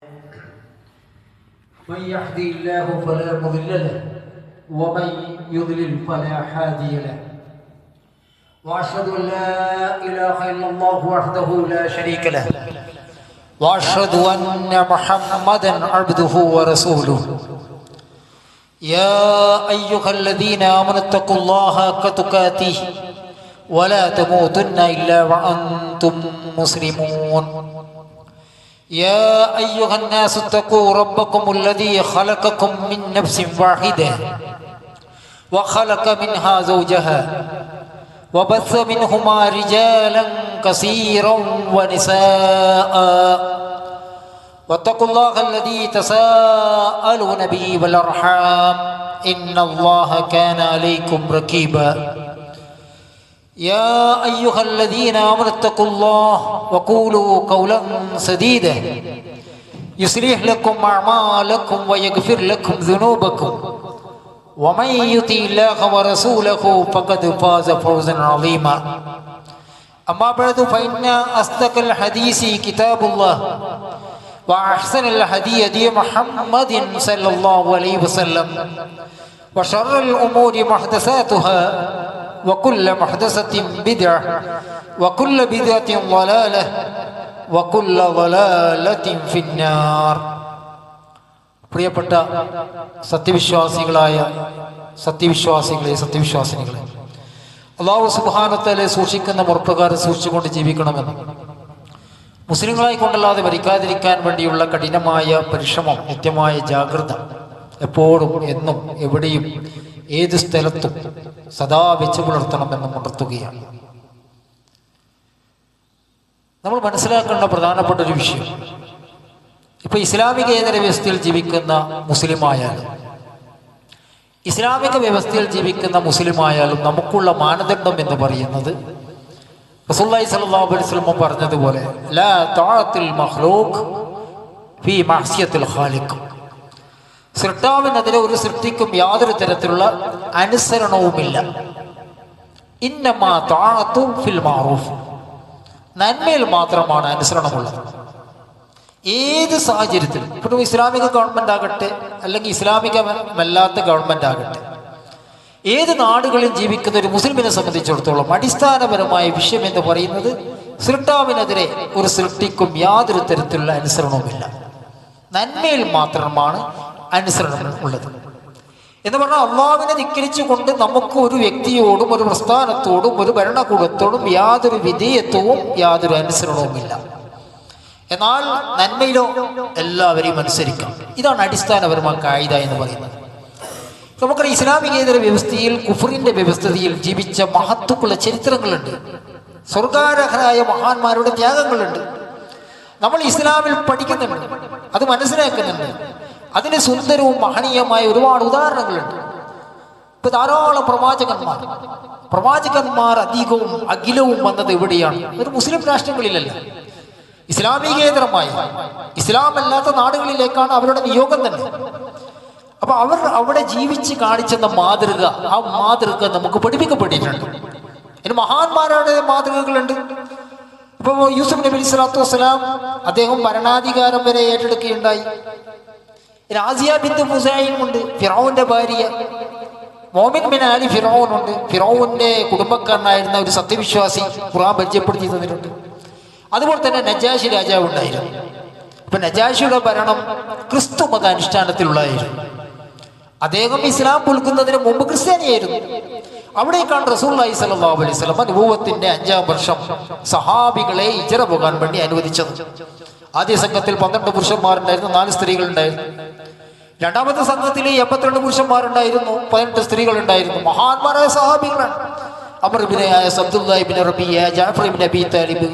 من يهدي الله فلا مضل له ومن يضلل فلا هادي له واشهد ان لا اله الا الله وحده لا شريك له واشهد ان محمدا عبده ورسوله يا ايها الذين امنوا اتقوا الله حق تقاته ولا تموتن الا وانتم مسلمون يا أيها الناس اتقوا ربكم الذي خلقكم من نفس واحدة وخلق منها زوجها وبث منهما رجالا كثيرا ونساء واتقوا الله الذي تساءلون به والأرحام إن الله كان عليكم رقيبا يا أيها الذين آمنوا اتقوا الله وقولوا قولا سديدا يصلح لكم أعمالكم ويغفر لكم ذنوبكم ومن يطع الله ورسوله فقد فاز فوزا عظيما أما بعد فإن أصدق الحديث كتاب الله وأحسن الهدي هدي محمد صلى الله عليه وسلم وشر الأمور محدثاتها وكل محدثة بدعة وكل بدعة ضلالة وكل ضلالة في النار. പ്രിയപ്പെട്ട സത്യവിശ്വാസികളെ അല്ലാഹു സുബ്ഹാനഹു വ തആല സൂക്ഷിക്കുന്ന മുറപ്രകാരം സൂക്ഷിച്ചുകൊണ്ട് ജീവിക്കണമെന്ന് മുസ്ലിങ്ങളായി കൊണ്ടല്ലാതെ മരിക്കാതിരിക്കാൻ വേണ്ടിയുള്ള കഠിനമായ പരിശ്രമം, നിത്യമായ ജാഗ്രത എപ്പോഴും എന്നും എവിടെയും ഏത് സ്ഥലത്തും സദാ വെച്ചു പുലർത്തണമെന്ന് ഉണർത്തുകയാണ്. നമ്മൾ മനസ്സിലാക്കേണ്ട പ്രധാനപ്പെട്ട ഒരു വിഷയം, ഇപ്പൊ ഇസ്ലാമികേതര വ്യവസ്ഥയിൽ ജീവിക്കുന്ന മുസ്ലിമായാലും ഇസ്ലാമിക വ്യവസ്ഥയിൽ ജീവിക്കുന്ന മുസ്ലിമായാലും നമുക്കുള്ള മാനദണ്ഡം എന്ന് പറയുന്നത് റസൂലുള്ളാഹി സ്വല്ലല്ലാഹു അലൈഹി വസല്ലം പറഞ്ഞതുപോലെ ലാ തഅത്തിൽ മഖ്ലൂഖ് ഫീ മഅസിയത്തിൽ ഖാലിഖ്, സൃഷ്ടാവിനെതിരെ ഒരു സൃഷ്ടിക്കും യാതൊരു തരത്തിലുള്ള അനുസരണവുമില്ല. ഇന്നമാ തഅതു ഫിൽ മഅറൂഫ്, നന്മയിൽ മാത്രമാണ് അനുസരണമുള്ളത്. ഏത് സാഹചര്യത്തിലും, ഇപ്പോൾ ഇസ്ലാമിക ഗവൺമെന്റ് ആകട്ടെ അല്ലെങ്കിൽ ഇസ്ലാമികമല്ലാത്ത ഗവൺമെന്റ് ആകട്ടെ, ഏത് നാടുകളിൽ ജീവിക്കുന്ന ഒരു മുസ്ലിമിനെ സംബന്ധിച്ചിടത്തോളം അടിസ്ഥാനപരമായ വിഷയം എന്ന് പറയുന്നത് സൃഷ്ടാവിനെതിരെ ഒരു സൃഷ്ടിക്കും യാതൊരു തരത്തിലുള്ള അനുസരണവുമില്ല, നന്മയിൽ മാത്രമാണ് അനുസരണം ഉള്ളത്. എന്ന് പറഞ്ഞാൽ അള്ളാഹുവിനെ ധിക്കരിച്ചുകൊണ്ട് നമുക്ക് ഒരു വ്യക്തിയോടും ഒരു പ്രസ്ഥാനത്തോടും ഒരു ഭരണകൂടത്തോടും യാതൊരു വിധേയത്വവും യാതൊരു അനുസരണവുമില്ല. എന്നാൽ നന്മയിലോ എല്ലാവരെയും അനുസരിക്കാം. ഇതാണ് അടിസ്ഥാനപരമായ കായിക എന്ന് പറയുന്നത്. നമുക്കറിയാം, ഇസ്ലാമികേതര വ്യവസ്ഥയിൽ കുഫറിന്റെ വ്യവസ്ഥയിൽ ജീവിച്ച മഹത്തുക്കളുടെ ചരിത്രങ്ങളുണ്ട്, സ്വർഗാർഹരായ മഹാന്മാരുടെ ത്യാഗങ്ങളുണ്ട്. നമ്മൾ ഇസ്ലാമിൽ പഠിക്കുന്നുണ്ട്, അത് മനസ്സിലാക്കുന്നുണ്ട്. അതിന് സുന്ദരവും മഹനീയമായ ഒരുപാട് ഉദാഹരണങ്ങളുണ്ട്. ഇപ്പൊ ധാരാളം പ്രവാചകന്മാർ അധികവും അഖിലവും വന്നത് എവിടെയാണ്? ഒരു മുസ്ലിം രാഷ്ട്രങ്ങളിലല്ല, ഇസ്ലാമികേതരമായ ഇസ്ലാമല്ലാത്ത നാടുകളിലേക്കാണ് അവരുടെ നിയോഗം തന്നെ. അപ്പൊ അവർ അവിടെ ജീവിച്ച് കാണിച്ചെന്ന മാതൃക, ആ മാതൃക നമുക്ക് പഠിപ്പിക്കപ്പെട്ടിട്ടുണ്ട്. ഇനി മഹാന്മാരുടെ മാതൃകകളുണ്ട്. ഇപ്പൊ യൂസുഫ് നബി അലൈഹി സ്വലാത്തു വസ്സലാം അദ്ദേഹം ഭരണാധികാരം വരെ ഏറ്റെടുക്കുകയുണ്ടായി. ആസിയ ബിന്ത് മുസൈൻ ഉണ്ട്, ഫിറഔന്റെ ഭാര്യ. മോമിൻ ബിൻ അലി ഫിറഔൻ ഉണ്ട്, ഫിറഔന്റെ കുടുംബക്കാരനായിരുന്ന ഒരു സത്യവിശ്വാസി ഖുർആൻ പരിചയപ്പെടുത്തി തന്നിട്ടുണ്ട്. അതുപോലെ തന്നെ നജാഷി രാജാവ് ഉണ്ടായിരുന്നു. ഇപ്പൊ നജാഷിയുടെ ഭരണം ക്രിസ്തു മത അനുഷ്ഠാനത്തിലുള്ളതായിരുന്നു. അദ്ദേഹം ഇസ്ലാം പുൽക്കുന്നതിന് മുമ്പ് ക്രിസ്ത്യാനിയായിരുന്നു. അവിടേക്കാണ് റസൂലുള്ളാഹി സ്വല്ലല്ലാഹു അലൈഹി വസല്ലം നബുവത്തിന്റെ 5-ാം വർഷം സഹാബികളെ ഹിജ്റ പോകാൻ വേണ്ടി അനുവദിച്ചത്. ആദ്യ സംഘത്തിൽ 12 പുരുഷന്മാരുണ്ടായിരുന്നു, 4 സ്ത്രീകളുണ്ടായിരുന്നു. രണ്ടാമത്തെ സംഘത്തിൽ 82 പുരുഷന്മാരുണ്ടായിരുന്നു, 18 സ്ത്രീകളുണ്ടായിരുന്നു. മഹാന്മാരായ സഹാബികളാണ്. അമർ ഇബ്നു ആസ്, അബ്ദുല്ലാഹി ഇബ്നു റബീഅ, ജഅഫർ ഇബ്നു അബീ താലിബ്,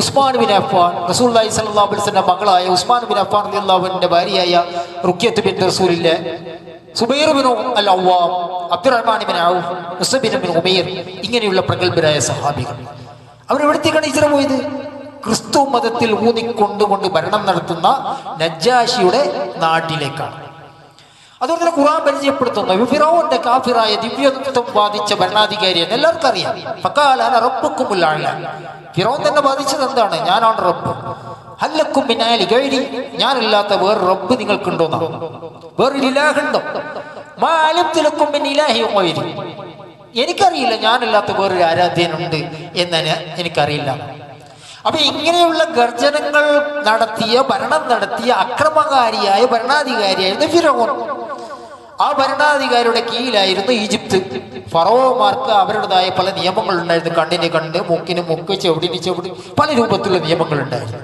ഉസ്മാൻ ബിൻ അഫ്ഫാൻ, റസൂലുള്ളാഹി സ്വല്ലല്ലാഹു അലൈഹി വസല്ലം മകളായ ഉസ്മാൻ ബിൻ അഫ്ഫാൻ റളിയല്ലാഹു അൻഹുവിന്റെ ഭാര്യയായ റുഖിയത്ത് ബിൻത് റസൂലില്ലാഹ്, സുബൈർ ബിൻ അൽ അവ്വാം, അബ്ദുറഹ്മാൻ ബിൻ ഔഫ്, മുസ്അബ് ബിൻ ഉമൈർ, ഇങ്ങനെയുള്ള പ്രഗത്ഭരായ സഹാബികൾ. അവരെവിടത്തേക്കാണ് ഹിജ്റ പോയത്? ക്രിസ്തു മതത്തിൽ ഊന്നിക്കൊണ്ടുകൊണ്ട് ഭരണം നടത്തുന്ന നജാഷിയുടെ നാട്ടിലേക്കാണ്. അതുപോലെ തന്നെ ഖുർആൻ പരിചയപ്പെടുത്തുന്ന ഫിറഔന്റെ കാഫിറായ ദിവ്യത്വം ബാധിച്ച ഭരണാധികാരിയാണ്, എല്ലാവർക്കും അറിയാം. ഫഖാല അന റബ്ബുക്കുമുൽ അഅ്ല, ഫിറഔൻ തന്നെ ബാധിച്ചത് എന്താണ്? ഞാനാണ് റബ്ബ്. ഹല്ലക്കും മിൻ ആലി ഗൈരി, ഞാനല്ലാത്ത വേറെ റബ്ബ് നിങ്ങൾക്കുണ്ടോന്നാ, വേറൊരു ഇലാഹുണ്ടോ? മാ അലിംതു ലക്കും മിൻ ഇലാഹി ഗൈരി, എനിക്കറിയില്ല ഞാനല്ലാത്ത വേറൊരു ആരാധ്യനുണ്ട് എന്ന് എനിക്കറിയില്ല. അപ്പൊ ഇങ്ങനെയുള്ള ഗർജനങ്ങൾ നടത്തിയ, ഭരണം നടത്തിയ അക്രമകാരിയായ ഭരണാധികാരിയായിരുന്നു ഫിറഔൻ. ആ ഭരണാധികാരിയുടെ കീഴിലായിരുന്നു ഈജിപ്ത്. ഫറവോമാർക്ക് അവരുടേതായ പല നിയമങ്ങൾ ഉണ്ടായിരുന്നു. കണ്ണിന് കണ്ണ്, മൂക്കിന് മൂക്ക്, ചെവിടിന് ചെവിട്, പല രൂപത്തിലുള്ള നിയമങ്ങൾ ഉണ്ടായിരുന്നു.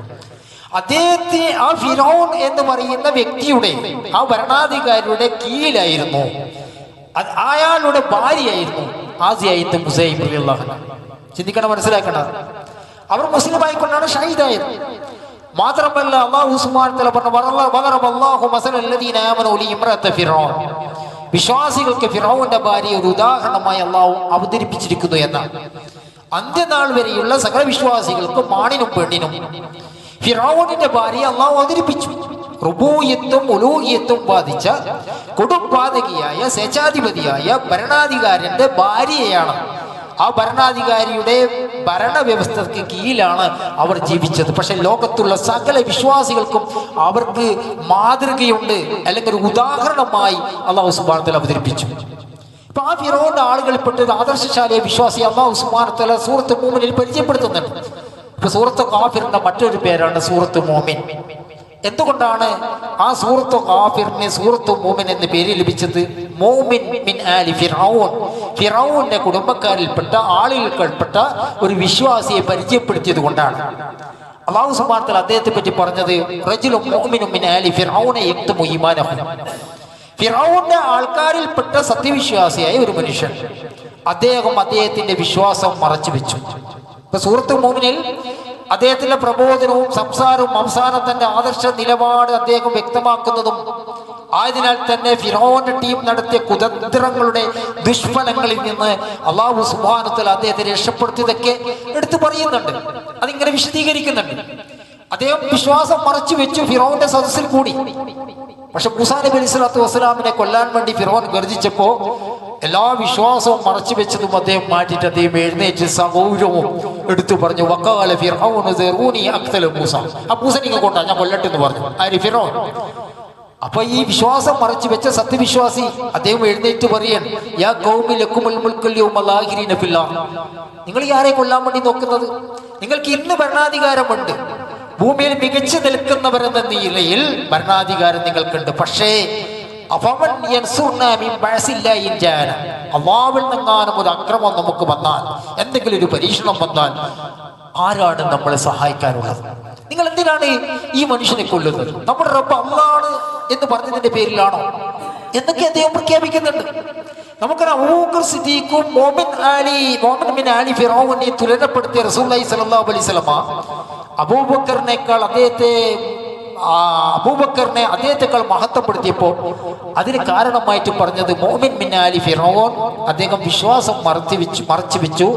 അദ്ദേഹത്തെ ആ ഫിറഔൻ എന്ന് പറയുന്ന വ്യക്തിയുടെ, ആ ഭരണാധികാരിയുടെ കീഴിലായിരുന്നു അയാളുടെ ഭാര്യയായിരുന്നു ആസിയത്ത് മുസൈബ് റളിയല്ലാഹു അൻഹ. ചിന്തിക്കണം, മനസ്സിലാക്കണം. അവർ മുസ്ലിം ആയിക്കൊണ്ടാണ് ഷഹീദായത്. മാത്രമല്ല അല്ലാഹു സുബ്ഹാനഹു വ തആല പറഞ്ഞു, വിശ്വാസികൾക്ക് ഫിറഔന്റെ ഭാര്യ ഒരു ഉദാഹരണമായി അല്ലാഹു അവതരിപ്പിച്ചിരിക്കുന്നു എന്നാണ്. അന്ത്യനാൾ വരെയുള്ള സകല വിശ്വാസികൾക്കും ആണിനും പെണ്ണിനും ഫിറഔനിന്റെ ഭാര്യ അല്ലാഹു അവതരിപ്പിച്ചു. റുബൂയത്തും ഉലൂഹിയത്തും ബാധിച്ച കൊടുംപാതകിയായ സ്വേച്ഛാധിപതിയായ ഭരണാധികാരിന്റെ ഭാര്യയാണ്. ആ ഭരണാധികാരിയുടെ ഭരണവ്യവസ്ഥയ്ക്ക് കീഴിലാണ് അവർ ജീവിച്ചത്. പക്ഷെ ലോകത്തുള്ള സകല വിശ്വാസികൾക്കും അവർക്ക് മാതൃകയുണ്ട്, അല്ലെങ്കിൽ ഒരു ഉദാഹരണമായി അല്ലാഹു സുബ്ഹാനഹു വ തആല അവതരിപ്പിച്ചു. അപ്പൊ ആ ഫിറഔന്റെ ആളുകളിൽപ്പെട്ട ഒരു ആദർശശാലിയ വിശ്വാസി അല്ലാഹു സുബ്ഹാനഹു വ തആല സൂറത്ത് മൂമിനിൽ പരിചയപ്പെടുത്തുന്നുണ്ട്. ഇപ്പൊ സൂറത്ത് ഗാഫിറിന്റെ മറ്റൊരു പേരാണ് സൂറത്ത് മൂമിൻ. എന്തുകൊണ്ടാണ് ആ സൂറത്ത് ഗാഫിറിനെ സൂറത്ത് മൂമിൻ എന്ന് പേര് ലഭിച്ചത്? മൂമിൻ മിൻ ആലി ഫിറഔൻ, ഫിറഔന്റെ കുടുംബക്കാരിൽപ്പെട്ട ആളുകൾപ്പെട്ട ഒരു വിശ്വാസിയെ പരിചയപ്പെടുത്തിയത് കൊണ്ടാണ്. അല്ലാഹു സുബ്ഹാനഹു വ തആല അദ്ദേഹത്തെ പറ്റി പറഞ്ഞത് റജുലുൻ മുഅ്മിനുൻ മിൻ ആലി ഫിറഔന യക്തുമു ഈമാനഹു. ഫിറഔന്റെ ആൾക്കാരിൽപ്പെട്ട സത്യവിശ്വാസിയായ ഒരു മനുഷ്യൻ, അദ്ദേഹത്തിന്റെ വിശ്വാസം മറച്ചു വെച്ചു. ഇപ്പൊ സൂറത്ത് മൂമിനിൽ അദ്ദേഹത്തിന്റെ പ്രബോധനവും സംസാരവും അവസാനം തന്റെ ആദർശ നിലപാട് അദ്ദേഹം വ്യക്തമാക്കുന്നതും ആയതിനാൽ തന്നെ ഫിറഔന്റെ ടീം നടത്തിയ കുതന്ത്രങ്ങളുടെ ദുഷ്ഫലങ്ങളിൽ നിന്ന് അല്ലാഹു സുബ്ഹാനഹു വ തആല അദ്ദേഹത്തെ രക്ഷപ്പെടുത്തിയതൊക്കെ എടുത്തു പറയുന്നുണ്ട്. അതിങ്ങനെ വിശദീകരിക്കുന്നുണ്ട്. അദ്ദേഹം വിശ്വാസം മറച്ചു വെച്ചു ഫിറഔന്റെ സദസ്സിൽ കൂടി. പക്ഷെ മൂസാ നബി അലൈഹി സ്വലാത്തു വസ്സലാമിനെ കൊല്ലാൻ വേണ്ടി ഫിറഔൻ ഗർജിച്ചപ്പോ എല്ലാ വിശ്വാസവും മറച്ചു വെച്ചതും അദ്ദേഹം മാറ്റിയിട്ട് അദ്ദേഹം എഴുന്നേറ്റ് സഗൗരവം എടുത്തു പറഞ്ഞു, വഖാല ഫിർഔനു ദറൂനി അഖ്തല മൂസ, ആ മൂസ നിങ്ങൾ കൊണ്ടാ ഞാൻ കൊല്ലട്ടെ എന്ന് പറഞ്ഞു. ആര്? ഫിറഔൻ. അപ്പൊ ഈ വിശ്വാസം മറച്ചു വെച്ച സത്യവിശ്വാസി അദ്ദേഹം എഴുന്നേറ്റ് പറയാൻ, യാ ഖൗമി ലക്കുമുൽ മുൽക്കുൽ യൗമ ലാഹിരീന ഫില്ലാഹ്, നിങ്ങൾ ഈ ആരെ കൊല്ലാൻ വേണ്ടി നോക്കുന്നത്? നിങ്ങൾക്ക് ഇന്ന് ഭരണാധികാരമുണ്ട്, ഭൂമിയിൽ മികച്ചു നിൽക്കുന്നവരെന്ന നിലയിൽ ഭരണാധികാരം നിങ്ങൾക്കുണ്ട്. പക്ഷേ അള്ളാഹുവിൽ നിന്നെങ്ങാനും ഒരു അക്രമം നമുക്ക് വന്നാൽ, എന്തെങ്കിലും ഒരു പരീക്ഷണം വന്നാൽ ആരാണ് നമ്മളെ സഹായിക്കാനുള്ളത്? നിങ്ങൾ എന്തിനാണ് ഈ മനുഷ്യനെ കൊല്ലുന്നത്? നമ്മുടെ റബ്ബ് അല്ലാഹ് എന്ന് പറഞ്ഞതിന്റെ പേരിലാണോ എന്നൊക്കെ അദ്ദേഹം പ്രഖ്യാപിക്കുന്നുണ്ട്. നമുക്കറിയാം, അബൂബക്കർ സിദ്ദീഖും മുഅ്മിൻ മിൻ ആലി ഫിറഔനെ തുലനപ്പെടുത്തിയ റസൂലുള്ളാഹി സ്വല്ലല്ലാഹു അലൈഹി വസല്ലമ അബൂബക്കറിനെ അദ്ദേഹത്തെക്കാൾ മഹത്വപ്പെടുത്തിയപ്പോൾ അതിന് കാരണമായിട്ട് പറഞ്ഞത് മുഅ്മിൻ മിൻ ആലി ഫിറഔൻ, അദ്ദേഹം വിശ്വാസം മറച്ചു വെച്ചു.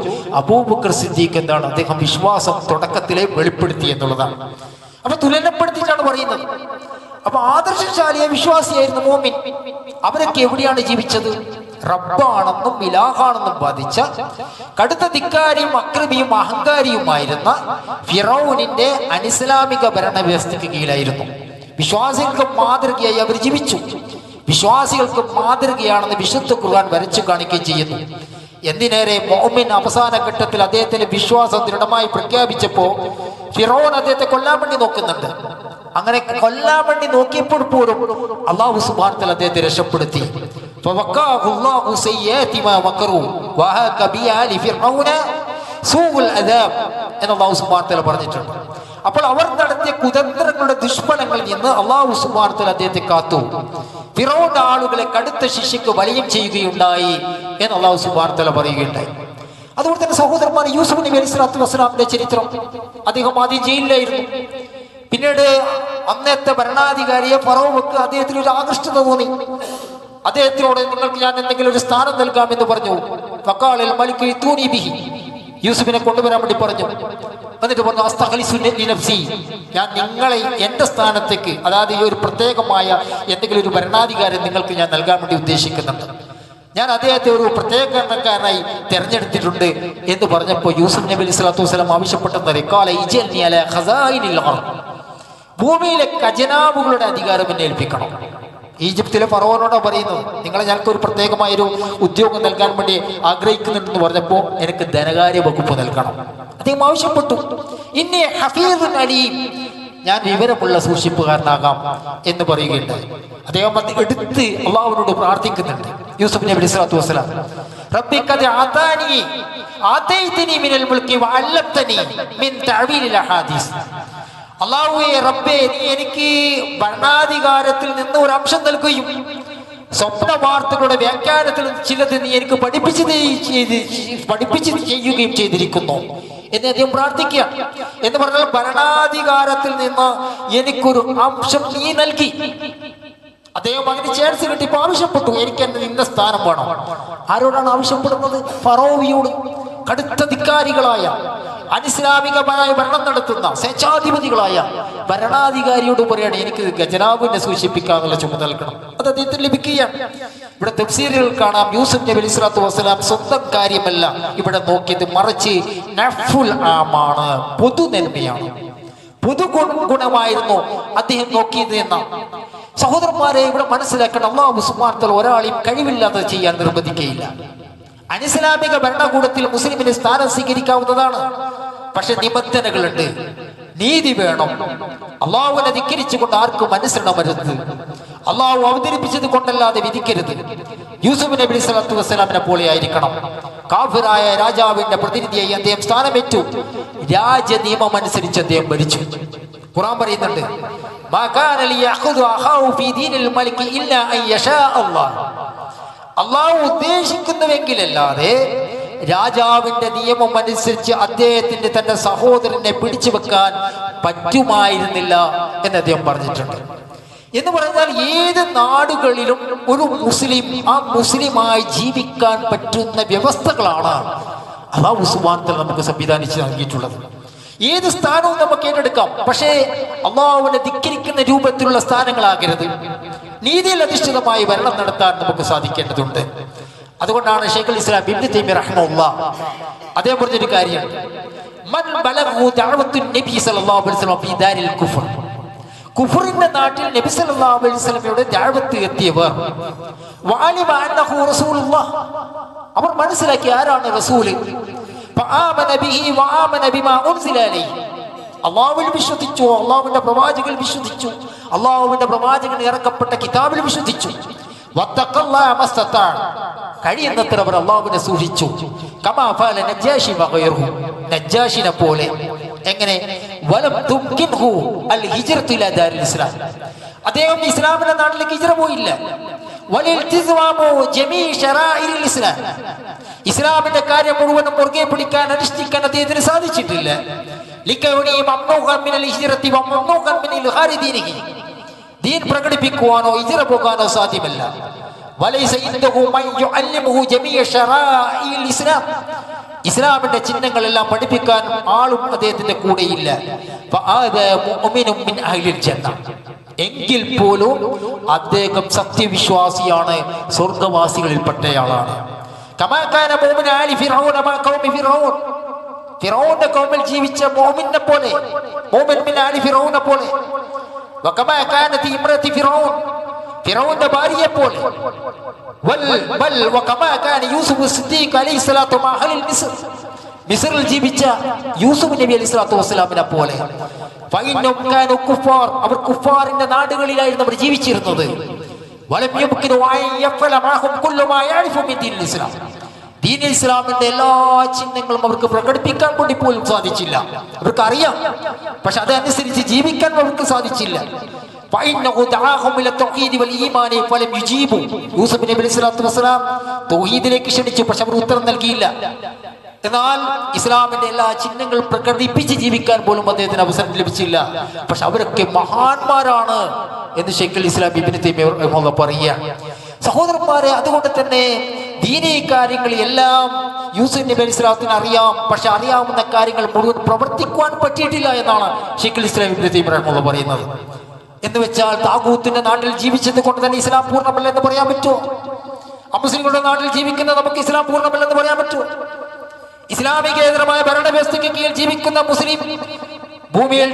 അബൂബക്കർ സിദ്ദീഖ് എന്താണ്? അദ്ദേഹം വിശ്വാസം തുടക്കത്തിലെ വെളിപ്പെടുത്തി എന്നുള്ളതാണ്. അപ്പൊ തുലനപ്പെടുത്തിയിട്ടാണ് പറയുന്നത്. അപ്പൊ ആദർശശാലിയ വിശ്വാസിയായിരുന്നു മുഅ്മിൻ. അവരൊക്കെ എവിടെയാണ് ജീവിച്ചത്? റബ്ബാണെന്നും ഇലാഹാണെന്നും ബാധിച്ച കടുത്ത ധിക്കാരിയും അക്രമിയും അഹങ്കാരിയുമായിരുന്ന ഫിറൗനിന്റെ അനിസ്ലാമിക ഭരണവ്യവസ്ഥയ്ക്ക് കീഴിലായിരുന്നു. വിശ്വാസികൾക്ക് മാതൃകയായി അവർ ജീവിച്ചു. വിശ്വാസികൾക്ക് മാതൃകയാണെന്ന് വിശുദ്ധ ഖുർആൻ വരച്ചു കാണിക്കുകയും ചെയ്യുന്നു. എന്തിനേറെ, മുഅ്മിൻ അവസാന ഘട്ടത്തിൽ അദ്ദേഹത്തിന്റെ വിശ്വാസം ദൃഢമായി പ്രഖ്യാപിച്ചപ്പോ ഫിറൗൻ അദ്ദേഹത്തെ കൊല്ലാൻ വേണ്ടി നോക്കുന്നുണ്ട്. അങ്ങനെ കൊല്ലാൻ വേണ്ടി നോക്കിയപ്പോൾ പോലും അല്ലാഹു സുബ്ഹാനഹു വ തആല അദ്ദേഹത്തെ രക്ഷപ്പെടുത്തി. പറഞ്ഞിട്ടുണ്ട്. അപ്പോൾ അവർ നടത്തിയ കുതന്ത്രങ്ങളുടെ ദുഷ്ഫലങ്ങളിൽ നിന്ന് അല്ലാഹു സുബ്ഹാനഹു വ തആല അദ്ദേഹത്തെ കാത്തു. ഫിറഔന്റെ ആളുകളെ കടുത്ത ശിക്ഷയ്ക്ക് വലയം ചെയ്യുകയുണ്ടായി എന്ന് അല്ലാഹു സുബ്ഹാനഹു വ തആല പറയുകയുണ്ടായി. അതുപോലെ തന്നെ സഹോദരന്മാർ, യൂസുഫ് നബി അലൈഹി സ്വലാത്തു വസ്സലാമിന്റെ ചരിത്രം. അദ്ദേഹം ആദ്യം ജയിലിലായിരുന്നു. പിന്നീട് അന്നത്തെ ഭരണാധികാരിയെ ഫറവോക്ക് അദ്ദേഹത്തിന് ഒരു ആകൃഷ്ടത തോന്നി. അദ്ദേഹത്തിനോട്, നിങ്ങൾക്ക് ഞാൻ എന്തെങ്കിലും ഒരു സ്ഥാനം നൽകാമെന്ന് പറഞ്ഞു. ഫഖാലൽ മലിക് ഇതൂനി ബിഹി, യൂസുഫിനെ കൊണ്ടുവരാൻ വേണ്ടി പറഞ്ഞു. എന്നിട്ട് പറഞ്ഞു, അസ്തഖ്ലിസു ലിനഫ്സി, ഞാൻ നിങ്ങളെ എന്റെ സ്ഥാനത്തേക്ക്, അതായത് ഈ ഒരു പ്രത്യേകമായ എന്തെങ്കിലും ഒരു ഭരണാധികാരം നിങ്ങൾക്ക് ഞാൻ നൽകാൻ വേണ്ടി ഉദ്ദേശിക്കുന്നുണ്ട്. ഞാൻ അദ്ദേഹത്തെ ഒരു പ്രത്യേകക്കാരനായി തെരഞ്ഞെടുത്തിട്ടുണ്ട് എന്ന് പറഞ്ഞപ്പോൾ യൂസുഫ് നബി അലൈഹി സ്വലാത്തു വസ്സലാം ആവശ്യപ്പെട്ടെന്ന് ഭൂമിയിലെ ഖജനാവുകളുടെ അധികാരം എന്നെ ഏൽപ്പിക്കണം. ഈജിപ്തിലെ ഫറവോനോടാ പറയുന്നത്, നിങ്ങളെ ഞങ്ങൾക്ക് ഒരു പ്രത്യേകമായൊരു ഉദ്യോഗം നൽകാൻ വേണ്ടി ആഗ്രഹിക്കുന്നുണ്ടെന്ന് പറഞ്ഞപ്പോൾ എനിക്ക് ധനകാര്യ വകുപ്പ് നൽകണം. അദ്ദേഹം ആവശ്യപ്പെട്ടു. ഇന്നീ ഹഫീദുൻ അലീം, ഞാൻ വിവരമുള്ള സൂക്ഷിപ്പുകാരനാകാം എന്ന് പറയുകയുണ്ടായി. അദ്ദേഹം എടുത്ത് അള്ളാഹുവിനോട് പ്രാർത്ഥിക്കുന്നുണ്ട്. യൂസുഫ് നബി സ്വല്ലല്ലാഹു അലൈഹി വസല്ലം, റബ്ബി ഖദ് ആതൈതനി മിനൽ മുൽക്കി വഅല്ലംതനി മിൻ തഅവീലിൽ അഹാദീസ്. അല്ലാഹുവേ റബ്ബേ, നീ എനിക്ക് ഭരണാധികാരത്തിൽ നിന്ന് ഒരു അംശം നൽകുകയും സ്വപ്ന വാർത്തകളുടെ വ്യാഖ്യാനത്തിൽ ചിലത് നീ എനിക്ക് പഠിപ്പിച്ച് ചെയ്യുകയും ചെയ്തിരിക്കുന്നു എന്ന് അദ്ദേഹം പ്രാർത്ഥിക്കുക. എന്ന് പറഞ്ഞാൽ ഭരണാധികാരത്തിൽ നിന്ന് എനിക്കൊരു അംശം നീ നൽകി. അദ്ദേഹം അതിന് ചാൻസ് കിട്ടിയപ്പോൾ ആവശ്യപ്പെട്ടു, എനിക്ക് എന്നെ ഇന്ന സ്ഥാനം വേണം. ആരോടാണ് ആവശ്യപ്പെടുന്നത്? ഫറോവിയോട്. കടുത്ത ധിക്കാരികളായ അനിസ്ലാമികമായ ഭരണം നടത്തുന്ന സ്വേച്ഛാധിപതികളായ ഭരണാധികാരിയോട് പറയാണ്, എനിക്ക് ഖജനാവിനെ സൂക്ഷിപ്പിക്കാനുള്ള ചുമതല നൽകണം. അത് അദ്ദേഹത്തിന് ലഭിക്കുകയാണ്. ഇവിടെ തഫ്സീറുകൾ കാണാം, യൂസുഫ് നബി സ്വല്ലല്ലാഹു അലൈഹി വസല്ലം സ്വന്തം കാര്യമല്ല ഇവിടെ നോക്കിയത്, മറിച്ച് നഫ്ഉൽ ആമാണ്, പൊതു നന്മയാണ്, പൊതു ഗുണമായിരുന്നു അദ്ദേഹം നോക്കിയത് എന്ന. സഹോദരന്മാരെ, ഇവിടെ മനസ്സിലാക്കണം, അല്ലാഹു സുബ്ഹാനഹു വ തആല ഒരാളെയും കഴിവില്ലാതെ ചെയ്യാൻ നിർബന്ധിക്കുകയില്ല. അനിസ്ലാമിക ഭരണകൂടത്തിൽ മുസ്ലിമിന് സ്ഥാനം സ്വീകരിക്കാവുന്നതാണ്. പക്ഷെ നിബന്ധനകളുണ്ട്. നീതി വേണം. അള്ളാഹുവിനെ ധിക്കരിച്ചുകൊണ്ട് ആർക്കും അനുസരണം വരുന്നത്. അള്ളാഹു അവതരിപ്പിച്ചത് കൊണ്ടല്ലാതെ വിധിക്കരുത്. യൂസുഫ് നബി സ്വല്ലല്ലാഹു അലൈഹി വസല്ലമയെ പോലെ ആയിരിക്കണം. കാഫിറായ രാജാവിന്റെ പ്രതിനിധിയായി അദ്ദേഹം സ്ഥാനമേറ്റു. രാജ നിയമം അനുസരിച്ച് അദ്ദേഹം ഭരിച്ചു. ഖുർആൻ പറയുന്നുണ്ട്, അള്ളാഹു ഉദ്ദേശിക്കുന്നുവെങ്കിലല്ലാതെ രാജാവിന്റെ നിയമം അനുസരിച്ച് അദ്ദേഹത്തിന്റെ തന്റെ സഹോദരനെ പിടിച്ചു വെക്കാൻ പറ്റുമായിരുന്നില്ല എന്ന് അദ്ദേഹം പറഞ്ഞിട്ടുണ്ട്. എന്ന് പറഞ്ഞാൽ ഏത് നാടുകളിലും ഒരു മുസ്ലിം ആ മുസ്ലിമായി ജീവിക്കാൻ പറ്റുന്ന വ്യവസ്ഥകളാണ് അല്ലാഹു സുബ്ഹാനഹു വ തആല നമുക്ക് സംവിധാനിച്ച് നൽകിയിട്ടുള്ളത്. ഏത് സ്ഥാനവും നമുക്ക് ഏറ്റെടുക്കാം. പക്ഷേ അള്ളാഹുവിനെ ധിക്കരിക്കുന്ന രൂപത്തിലുള്ള സ്ഥാനങ്ങളാകരുത്. നീതിയിൽ അധിഷ്ഠിതമായി ഭരണം നടത്താൻ നമുക്ക് സാധിക്കേണ്ടതുണ്ട്. അതുകൊണ്ടാണ് ശൈഖുൽ ഇസ്ലാം ഇബ്നു തൈമിയ്യ റഹിമഹുല്ലാഹ് അദ്ദേഹം പറഞ്ഞൊരു കാര്യമുണ്ട്, മൻ ബലഗു ദഅവത്തു നബി സല്ലല്ലാഹു അലൈഹി വസല്ലം ഫീ ദാരിൽ കുഫർ. കുഫറിന്റെ നാട്ടിൽ നബി സല്ലല്ലാഹു അലൈഹി വസല്ലമയുടെ ദഅവത്ത് എത്തിയവർ, വഅലിമ അന്നഹു റസൂലുള്ളാഹ്, അവർ മനസ്സിലാക്കി ആരാണ് റസൂൽ. ഫആമന ബിഹി വആമന ബിമാ ഉൻസില അലൈഹി, അല്ലാഹുവിൽ വിശ്വസിച്ചു, അല്ലാഹുവിന്റെ പ്രവാചകൻ വിശ്വസിച്ചു, അല്ലാഹുവിന്റെ പ്രവാചകൻ ഇറക്കപ്പെട്ട കിതാബിൽ വിശ്വസിച്ചു. വത്തഖല്ലാഹ മസ്തതാ, കഴിയുന്നത്ര അവർ അല്ലാഹുവിനെ സൂക്ഷിച്ചു. കമാ ഫഅല നജ്ജാശി വഗൈറുഹു, നജ്ജാശിനെ പോലെ. എങ്ങനെ? വലം തുംകിൻഹു അൽ ഹിജ്റതു ഇലാ ദാരിൽ ഇസ്ലാം, അദ്ദേഹം ഇസ്ലാമിന്റെ നാട്ടിലേക്ക് ഹിജ്റ പോയില്ല. വലിൽതിസാമു ജമീ ശറാഇൽ ഇസ്ലാം, ഇസ്ലാമിന്റെ കാര്യം മുഴുവനും മുറുകെ പിടിക്കാൻ അനുഷ്ഠിക്കാൻ അദ്ദേഹത്തിന് സാധിച്ചിട്ടില്ല. ദീൻ പ്രകടിപ്പിക്കുവാനോ ഹിജ്റ പോകാനോ സാധ്യമല്ല. ഇസ്ലാമിന്റെ ചിഹ്നങ്ങളെല്ലാം പഠിപ്പിക്കാൻ ആളും അദ്ദേഹത്തിന്റെ കൂടെയില്ല. എങ്കിൽ പോലും അദ്ദേഹം സത്യവിശ്വാസിയാണ്, സ്വർഗവാസികളിൽപ്പെട്ടയാളാണ്. ഫിറഔന്റെ ഖൗമിൽ ജീവിച്ച മുഅ്മിനെ പോലെ, മുഅ്മിൻ മിൻ ആലി ഫിറഔനെ പോലെ, വകമാ കാനത് ഇംറതി ഫിറഔൻ, ഫിറഔന്റെ ഭാര്യയെ പോലെ, വൽ വകമാ കാന യൂസുഫ് സിദ്ദീഖ് അലൈഹി സ്വലാത്തു മാ അഹ്ലിൽ മിസ്ർ, മിസ്റിൽ ജീവിച്ച യൂസുഫ് നബി അലൈഹി സ്വലാത്തു വസ്സലാമിനെ പോലെ. ഫഇന്നഹും കാനു കുഫാർ, അവർ കുഫാറിന്റെ നാടുകളിലായിരുന്നു അവർ ജീവിച്ചിരുന്നത്. വലം യംകിനു അൻ യഫല മാഹും കുല്ലു മാ യഅരിഫു മിൻ ദീനിൽ ഇസ്ലാം, ദീനുൽ ഇസ്ലാമിന്റെ എല്ലാ ചിഹ്നങ്ങളും അവർക്ക് പ്രകടിപ്പിക്കാൻ വേണ്ടി പോലും സാധിച്ചില്ല. അവർക്ക് അറിയാം, പക്ഷെ അതനുസരിച്ച് ജീവിക്കാൻ അവർക്ക് സാധിച്ചില്ല. യൂസുഫ് നബി സ്വല്ലല്ലാഹു അലൈഹി വസല്ലം തൗഹീദിലേക്ക് ക്ഷണിച്ചു, പക്ഷെ അവർ ഉത്തരം നൽകിയില്ല. എന്നാൽ ഇസ്ലാമിന്റെ എല്ലാ ചിഹ്നങ്ങൾ പ്രകടിപ്പിച്ച് ജീവിക്കാൻ പോലും അദ്ദേഹത്തിന് അവസരം ലഭിച്ചില്ല. പക്ഷെ അവരൊക്കെ മഹാന്മാരാണ് എന്ന് ശൈഖുൽ ഇസ്ലാം ഇബ്നു തൈമിയ്യ റഹിമഹുല്ലാഹ് പറയുകയാണ്. സഹോദരന്മാരെ, അതുകൊണ്ട് തന്നെ ദീനീ കാര്യങ്ങൾ എല്ലാം യൂസുഫ് നബി അലൈഹി സ്വലാത്തിന് അറിയാം. പക്ഷെ അറിയാവുന്ന കാര്യങ്ങൾ മുഴുവൻ പ്രവർത്തിക്കുവാൻ പറ്റിയിട്ടില്ല എന്നാണ് ശൈഖുൽ ഇസ്ലാം ഇബ്നു തൈമിയ്യ റഹിമഹുല്ലാഹ് പറയുന്നത്. എന്ന് വെച്ചാൽ താഗൂത്തിന്റെ നാട്ടിൽ ജീവിച്ചത് കൊണ്ട് തന്നെ ഇസ്ലാം പൂർണ്ണമല്ല എന്ന് പറയാൻ പറ്റുമോ? അമുസ്ലിങ്ങളുടെ നാട്ടിൽ ജീവിക്കുന്ന നമുക്ക് ഇസ്ലാം പൂർണ്ണമല്ലെന്ന് പറയാൻ പറ്റുമോ? ഇസ്ലാമികേതരമായ ഭരണവ്യവസ്ഥയ്ക്ക് കീഴിൽ ജീവിക്കുന്ന മുസ്ലിം ഭൂമിയിൽ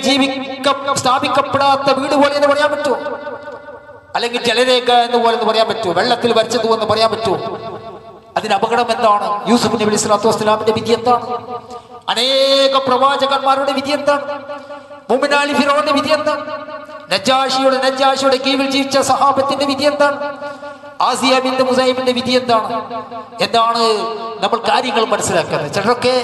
സ്ഥാപിക്കപ്പെടാത്ത വീട് പോലെ എന്ന് പറയാൻ പറ്റുമോ? അല്ലെങ്കിൽ ജലരേഖ എന്ന് പോലെ പറയാൻ പറ്റുമോ? വെള്ളത്തിൽ വരച്ചത് എന്ന് പറയാൻ പറ്റുമോ? അതിന് അപകടം എന്താണ്? യൂസുഫ് നബി അലൈഹി സ്വലാത്തു വസ്സലാമിന്റെ വിധി എന്താണ്? അനേക പ്രവാചകന്മാരുടെ വിധി എന്താണ്? മുഅ്മിനാലി ഫിറഔന്റെ വിധി എന്താണ്? നജ്ജാഷിയുടെ കീഴിൽ ജീവിച്ച സഹാബത്തിന്റെ വിധി എന്താണ്? ആസിയ ബിൻത് മുസൈബിന്റെ വിധി എന്താണ്? എന്താണ് നമ്മൾ കാര്യങ്ങൾ മനസ്സിലാക്കുന്നത്? ചിലരൊക്കെ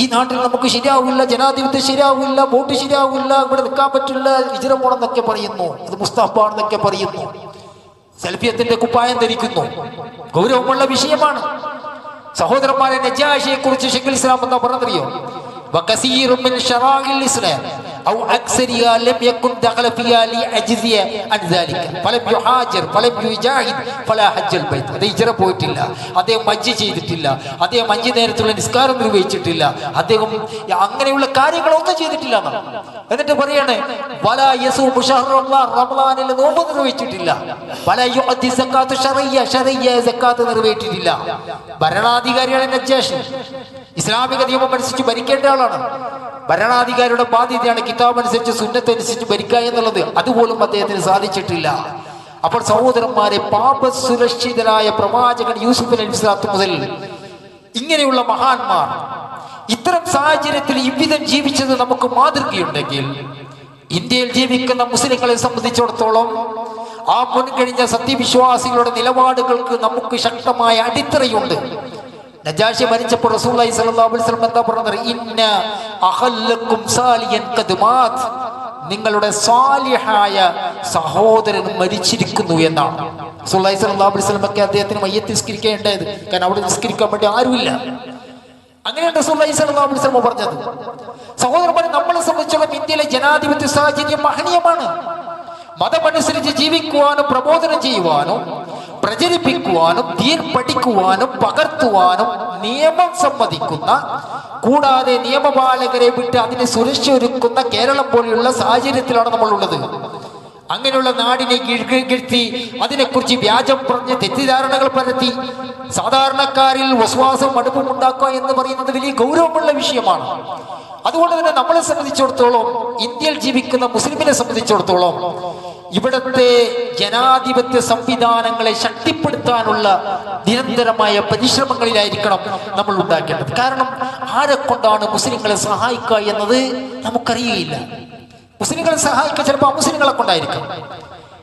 ഈ നാട്ടിൽ നമുക്ക് ശരിയാവില്ല, ജനാധിപത്യം ശരിയാവില്ല, വോട്ട് ശരിയാവില്ല, ഇവിടെ നിൽക്കാൻ പറ്റില്ല, ഹിജ്റ പോണെന്നൊക്കെ പറയുന്നു, അത് മുസ്തഹബാണെന്നൊക്കെ പറയുന്നു, സെൽഫിയത്തിന്റെ കുപ്പായം ധരിക്കുന്നു. ഗൗരവമുള്ള വിഷയമാണ് സഹോദരന്മാരെ. നജ്ജാഷിയെ കുറിച്ച് ശൈഖുൽ ഇസ്ലാം എന്താ പറഞ്ഞറിയോ? വകസീറു മിൻ ശറാഇൽ ഇസ്ലാം ഔ അക്സരിയ ലം യകുൻ ദഖല ഫിയാ ലിഅജ്സിയ അൻ ദാലിക ഫലം യുഹാജിർ ഫലം യുജാഹിദ് ഫലാ ഹജ്ജൽ ബൈത്ത്. അത് ഹിജ്റ പോയിട്ടില്ല, അദ്ദേഹം ഹജ്ജ് ചെയ്തിട്ടില്ല, അദ്ദേഹം 5 നേരത്തുള്ള നിസ്കാരം നിർവഹിച്ചിട്ടില്ല, അദ്ദേഹം അങ്ങനെയുള്ള കാര്യങ്ങളൊന്നും ചെയ്തിട്ടില്ല. എന്നിട്ട് പറയാണ് വലാ യസൂമു ശഹ്റല്ലാഹ്, റമളാനിൽ നോമ്പ് നിർവഹിച്ചിട്ടില്ല, വലാ യുഅദ്ദി സക്കാത്ത് ശറയ്യ സക്കാത്ത് നിർവഹിച്ചിട്ടില്ല. ഭരണാധികാരിയാണ് നജ്ജാഷി. ഇസ്ലാമിക നിയമം അനുസരിച്ച് ഭരിക്കേണ്ട ആളാണ്. ഭരണാധികാരിയുടെ ബാധ്യതയാണ് കിതാബ് അനുസരിച്ച് സുന്നത്ത് അനുസരിച്ച് ഭരിക്കുക എന്നുള്ളത്. അതുപോലും അദ്ദേഹത്തിന് സാധിച്ചിട്ടില്ല. അപ്പോൾ സഹോദരന്മാരെ, പാപസുരക്ഷിതരായ പ്രവാചകൻ യൂസുഫ് നബി സ്വലാത്തു മുതൽ ഇങ്ങനെയുള്ള മഹാന്മാർ ഇത്തരം സാഹചര്യത്തിൽ ഇவ்விധം ജീവിച്ചത് നമുക്ക് മാതൃകയുണ്ടെങ്കിൽ, ഇന്ത്യയിൽ ജീവിക്കുന്ന മുസ്ലിങ്ങളെ സംബന്ധിച്ചിടത്തോളം ആ മുൻകഴിഞ്ഞ സത്യവിശ്വാസികളുടെ നിലപാടുകൾക്ക് നമുക്ക് ശക്തമായ അടിത്തറയുണ്ട്. നജാഷി മരിച്ചപ്പോൾ റസൂലുള്ളാഹി സ്വല്ലല്ലാഹു അലൈഹി വസല്ലം എന്താ പറഞ്ഞത്? ഇന്ന അഖല്ലക്കും സാലിയൻ ഖദ് മാത്, നിങ്ങളുടെ സാലിഹായ സഹോദരൻ മരിച്ചിരിക്കുന്നു എന്നാണ് റസൂലുള്ളാഹി സ്വല്ലല്ലാഹു അലൈഹി വസല്ലം. അദ്ദേഹത്തിന് മയ്യത്ത് നിസ്കരിക്കേണ്ടത്, കാരണം അവിടെ നിസ്കരിക്കാൻ വേണ്ടി ആരുമില്ല. അങ്ങനെയാണ് റസൂലുള്ളാഹി സ്വല്ലല്ലാഹു അലൈഹി വസല്ലം പറഞ്ഞത്. സഹോദരന്മാരെ, നമ്മളെ സംബന്ധിച്ചിടത്തോളം ഇന്ത്യയിലെ ജനാധിപത്യ സാഹചര്യം മഹനീയമാണ്. മതമനുസരിച്ച് ജീവിക്കുവാനും പ്രബോധനം ചെയ്യുവാനും പ്രചരിപ്പിക്കുവാനും ദീൻ പഠിക്കുവാനും പകർത്തുവാനും നിയമം സമ്മതിക്കുന്ന, കൂടാതെ നിയമപാലകരെ വിട്ട് അതിന് സുരക്ഷ ഒരുക്കുന്ന കേരളം പോലെയുള്ള സാഹചര്യത്തിലാണ് നമ്മളുള്ളത്. അങ്ങനെയുള്ള നാടിനെ കീഴ്ത്തി അതിനെക്കുറിച്ച് വ്യാജം പറഞ്ഞ് തെറ്റിദ്ധാരണകൾ പരത്തി സാധാരണക്കാരിൽ വസ്വാസം മടുപ്പും ഉണ്ടാക്കുക എന്ന് പറയുന്നത് വലിയ ഗൗരവമുള്ള വിഷയമാണ്. അതുകൊണ്ട് തന്നെ നമ്മളെ സംബന്ധിച്ചിടത്തോളം, ഇന്ത്യയിൽ ജീവിക്കുന്ന മുസ്ലിമിനെ സംബന്ധിച്ചിടത്തോളം, ഇവിടുത്തെ ജനാധിപത്യ സംവിധാനങ്ങളെ ശക്തിപ്പെടുത്താനുള്ള നിരന്തരമായ പരിശ്രമങ്ങളിലായിരിക്കണം നമ്മൾ ഉണ്ടാക്കേണ്ടത്. കാരണം ആരെ കൊണ്ടാണ് മുസ്ലിങ്ങളെ സഹായിക്കുക എന്നത് നമുക്കറിയില്ല. മുസ്ലിങ്ങളെ സഹായിക്കുക ചിലപ്പോൾ അമുസ്ലിങ്ങളെ കൊണ്ടായിരിക്കാം,